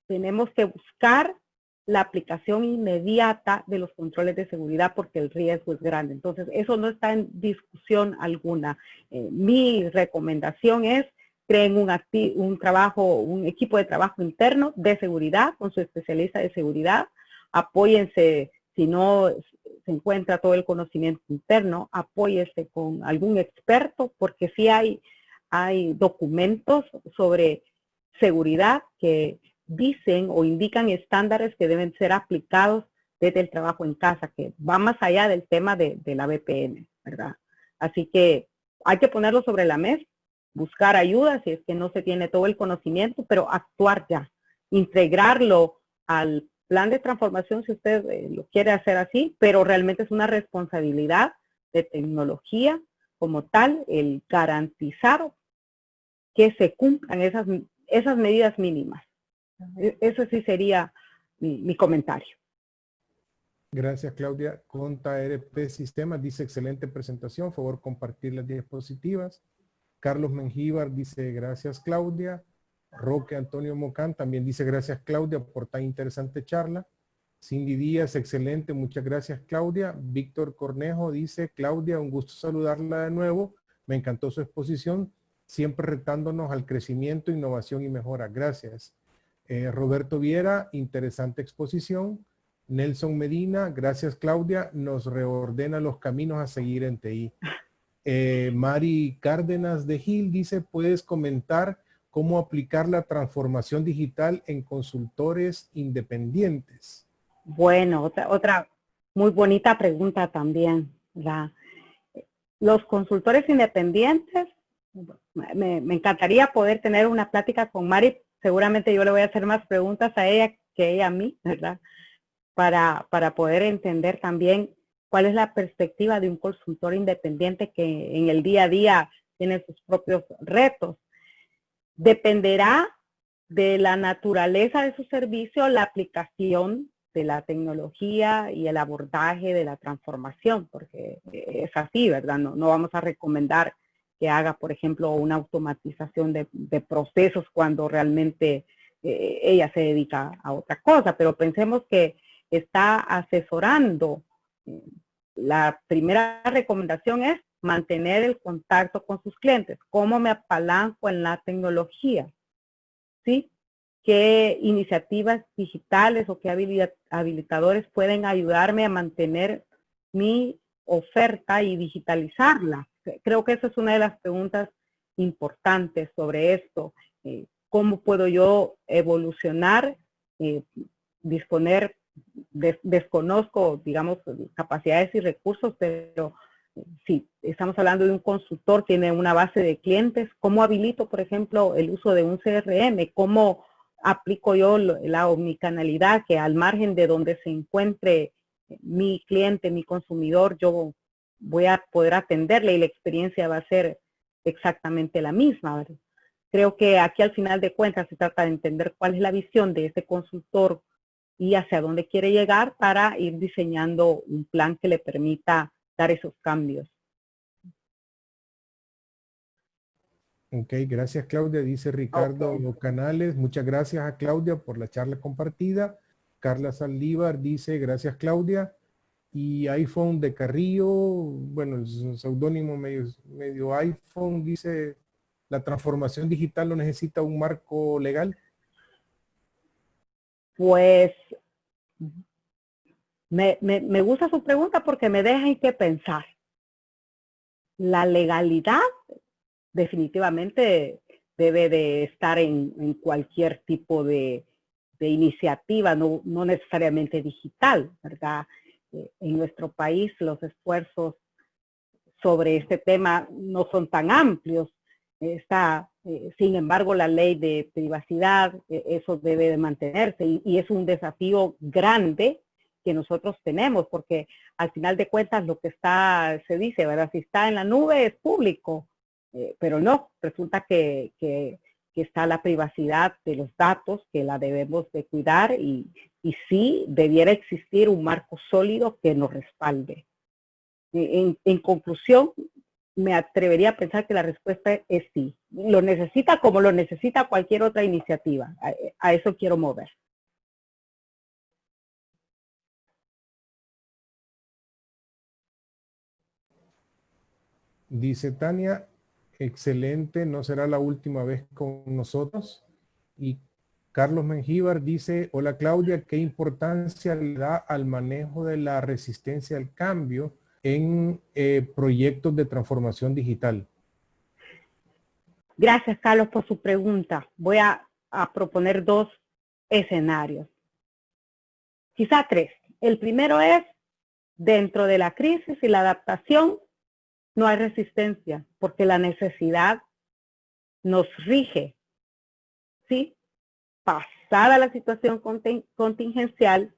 Speaker 3: Tenemos que buscar la aplicación inmediata de los controles de seguridad porque el riesgo es grande. Entonces, eso no está en discusión alguna. Mi recomendación es creen un equipo de trabajo interno de seguridad con su especialista de seguridad. Apóyense, si no se encuentra todo el conocimiento interno, apóyese con algún experto porque sí hay documentos sobre seguridad que dicen o indican estándares que deben ser aplicados desde el trabajo en casa, que va más allá del tema de la VPN, ¿verdad? Así que hay que ponerlo sobre la mesa, buscar ayuda si es que no se tiene todo el conocimiento, pero actuar ya, integrarlo al plan de transformación si usted lo quiere hacer así, pero realmente es una responsabilidad de tecnología como tal, el garantizar que se cumplan esas medidas mínimas. Eso sí sería mi comentario.
Speaker 2: Gracias, Claudia. Conta RP Sistemas dice, excelente presentación, favor compartir las diapositivas. Carlos Mengíbar dice, gracias, Claudia. Roque Antonio Mocán también dice, gracias, Claudia, por tan interesante charla. Cindy Díaz, excelente, muchas gracias, Claudia. Víctor Cornejo dice, Claudia, un gusto saludarla de nuevo. Me encantó su exposición, siempre retándonos al crecimiento, innovación y mejora. Gracias. Roberto Viera, interesante exposición. Nelson Medina, gracias, Claudia, nos reordena los caminos a seguir en TI. Mari Cárdenas de Gil dice, ¿puedes comentar cómo aplicar la transformación digital en consultores independientes?
Speaker 3: Bueno, otra muy bonita pregunta también, ¿verdad? Los consultores independientes, me encantaría poder tener una plática con Mari. Seguramente yo le voy a hacer más preguntas a ella que ella a mí, ¿verdad? Para poder entender también cuál es la perspectiva de un consultor independiente que en el día a día tiene sus propios retos. Dependerá de la naturaleza de su servicio, la aplicación de la tecnología y el abordaje de la transformación, porque es así, ¿verdad? No vamos a recomendar que haga, por ejemplo, una automatización de procesos cuando realmente ella se dedica a otra cosa, pero pensemos que está asesorando. La primera recomendación es mantener el contacto con sus clientes. ¿Cómo me apalanco en la tecnología? ¿Sí? ¿Qué iniciativas digitales o qué habilitadores pueden ayudarme a mantener mi oferta y digitalizarla? Creo que esa es una de las preguntas importantes sobre esto. ¿Cómo puedo yo evolucionar, disponer? Desconozco, digamos, capacidades y recursos, pero si estamos hablando de un consultor, tiene una base de clientes, ¿cómo habilito, por ejemplo, el uso de un CRM? ¿Cómo aplico yo la omnicanalidad que al margen de donde se encuentre mi cliente, mi consumidor, yo voy a poder atenderle y la experiencia va a ser exactamente la misma, ¿verdad? Creo que aquí al final de cuentas se trata de entender cuál es la visión de este consultor y hacia dónde quiere llegar para ir diseñando un plan que le permita dar esos cambios.
Speaker 2: Ok, gracias, Claudia. Dice Ricardo Canales. Muchas gracias a Claudia por la charla compartida. Carla Saldívar dice, gracias, Claudia. Y iPhone de Carrillo, bueno, el seudónimo medio iPhone, dice, ¿la transformación digital no necesita un marco legal?
Speaker 3: Pues me gusta su pregunta porque me deja en qué pensar. La legalidad definitivamente debe de estar en cualquier tipo de iniciativa, no necesariamente digital, ¿verdad? En nuestro país los esfuerzos sobre este tema no son tan amplios. Sin embargo, la ley de privacidad, eso debe de mantenerse y es un desafío grande que nosotros tenemos, porque al final de cuentas lo que se dice, ¿verdad? Si está en la nube es público, pero no, resulta que está la privacidad de los datos, que la debemos de cuidar y sí debiera existir un marco sólido que nos respalde. En conclusión, me atrevería a pensar que la respuesta es sí. Lo necesita como lo necesita cualquier otra iniciativa. A eso quiero mover.
Speaker 2: Dice Tania, excelente, no será la última vez con nosotros. Y Carlos Mengíbar dice, hola Claudia, ¿qué importancia le da al manejo de la resistencia al cambio en proyectos de transformación digital?
Speaker 3: Gracias, Carlos, por su pregunta. Voy a proponer dos escenarios, quizá tres. El primero es, dentro de la crisis y la adaptación, no hay resistencia, porque la necesidad nos rige, ¿sí? Pasada la situación contingencial,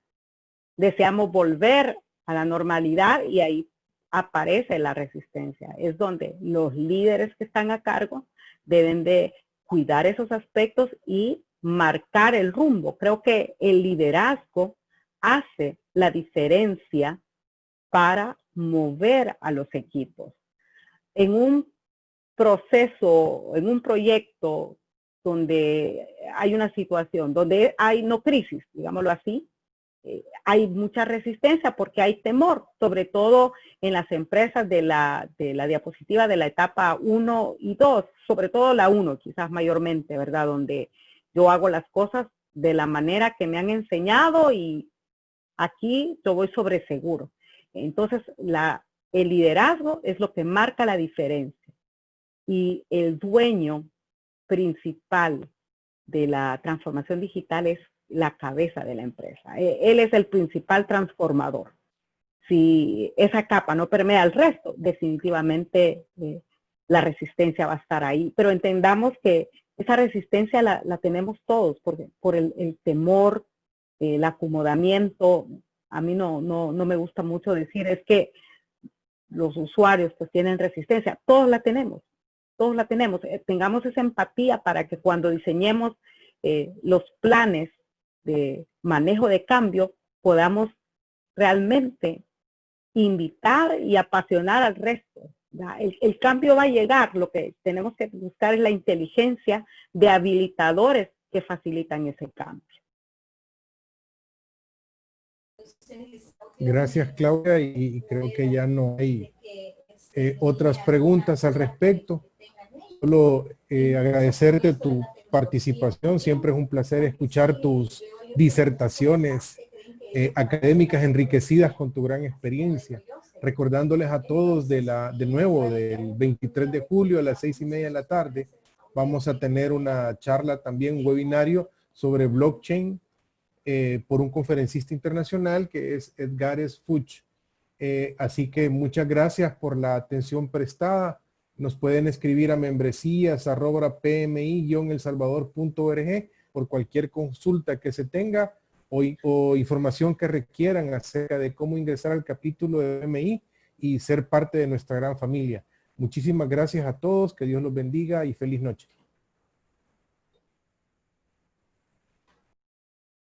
Speaker 3: deseamos volver a la normalidad y ahí aparece la resistencia. Es donde los líderes que están a cargo deben de cuidar esos aspectos y marcar el rumbo. Creo que el liderazgo hace la diferencia para mover a los equipos. En un proceso, en un proyecto donde hay una situación, donde hay no crisis, digámoslo así, hay mucha resistencia porque hay temor, sobre todo en las empresas de la diapositiva de la etapa 1 y 2, sobre todo la 1 quizás mayormente, ¿verdad? Donde yo hago las cosas de la manera que me han enseñado y aquí yo voy sobre seguro. Entonces, el liderazgo es lo que marca la diferencia y el dueño principal de la transformación digital es la cabeza de la empresa. Él es el principal transformador. Si esa capa no permea al resto, definitivamente la resistencia va a estar ahí. Pero entendamos que esa resistencia la tenemos todos por el temor, el acomodamiento. A mí no me gusta mucho decir es que los usuarios pues tienen resistencia. Todos la tenemos. Todos la tenemos. Tengamos esa empatía para que cuando diseñemos los planes de manejo de cambio, podamos realmente invitar y apasionar al resto. El cambio va a llegar, lo que tenemos que buscar es la inteligencia de habilitadores que facilitan ese cambio.
Speaker 2: Gracias, Claudia, y creo que ya no hay otras preguntas al respecto. Solo agradecerte tu participación. Siempre es un placer escuchar tus disertaciones académicas enriquecidas con tu gran experiencia. Recordándoles a todos de nuevo del 23 de julio a las 6:30 de la tarde, vamos a tener una charla también, un webinario sobre blockchain por un conferencista internacional que es Edgares Fuchs. Así que muchas gracias por la atención prestada. Nos pueden escribir a membresías@pmi-elsalvador.org por cualquier consulta que se tenga o información que requieran acerca de cómo ingresar al capítulo de PMI y ser parte de nuestra gran familia. Muchísimas gracias a todos, que Dios los bendiga y feliz noche.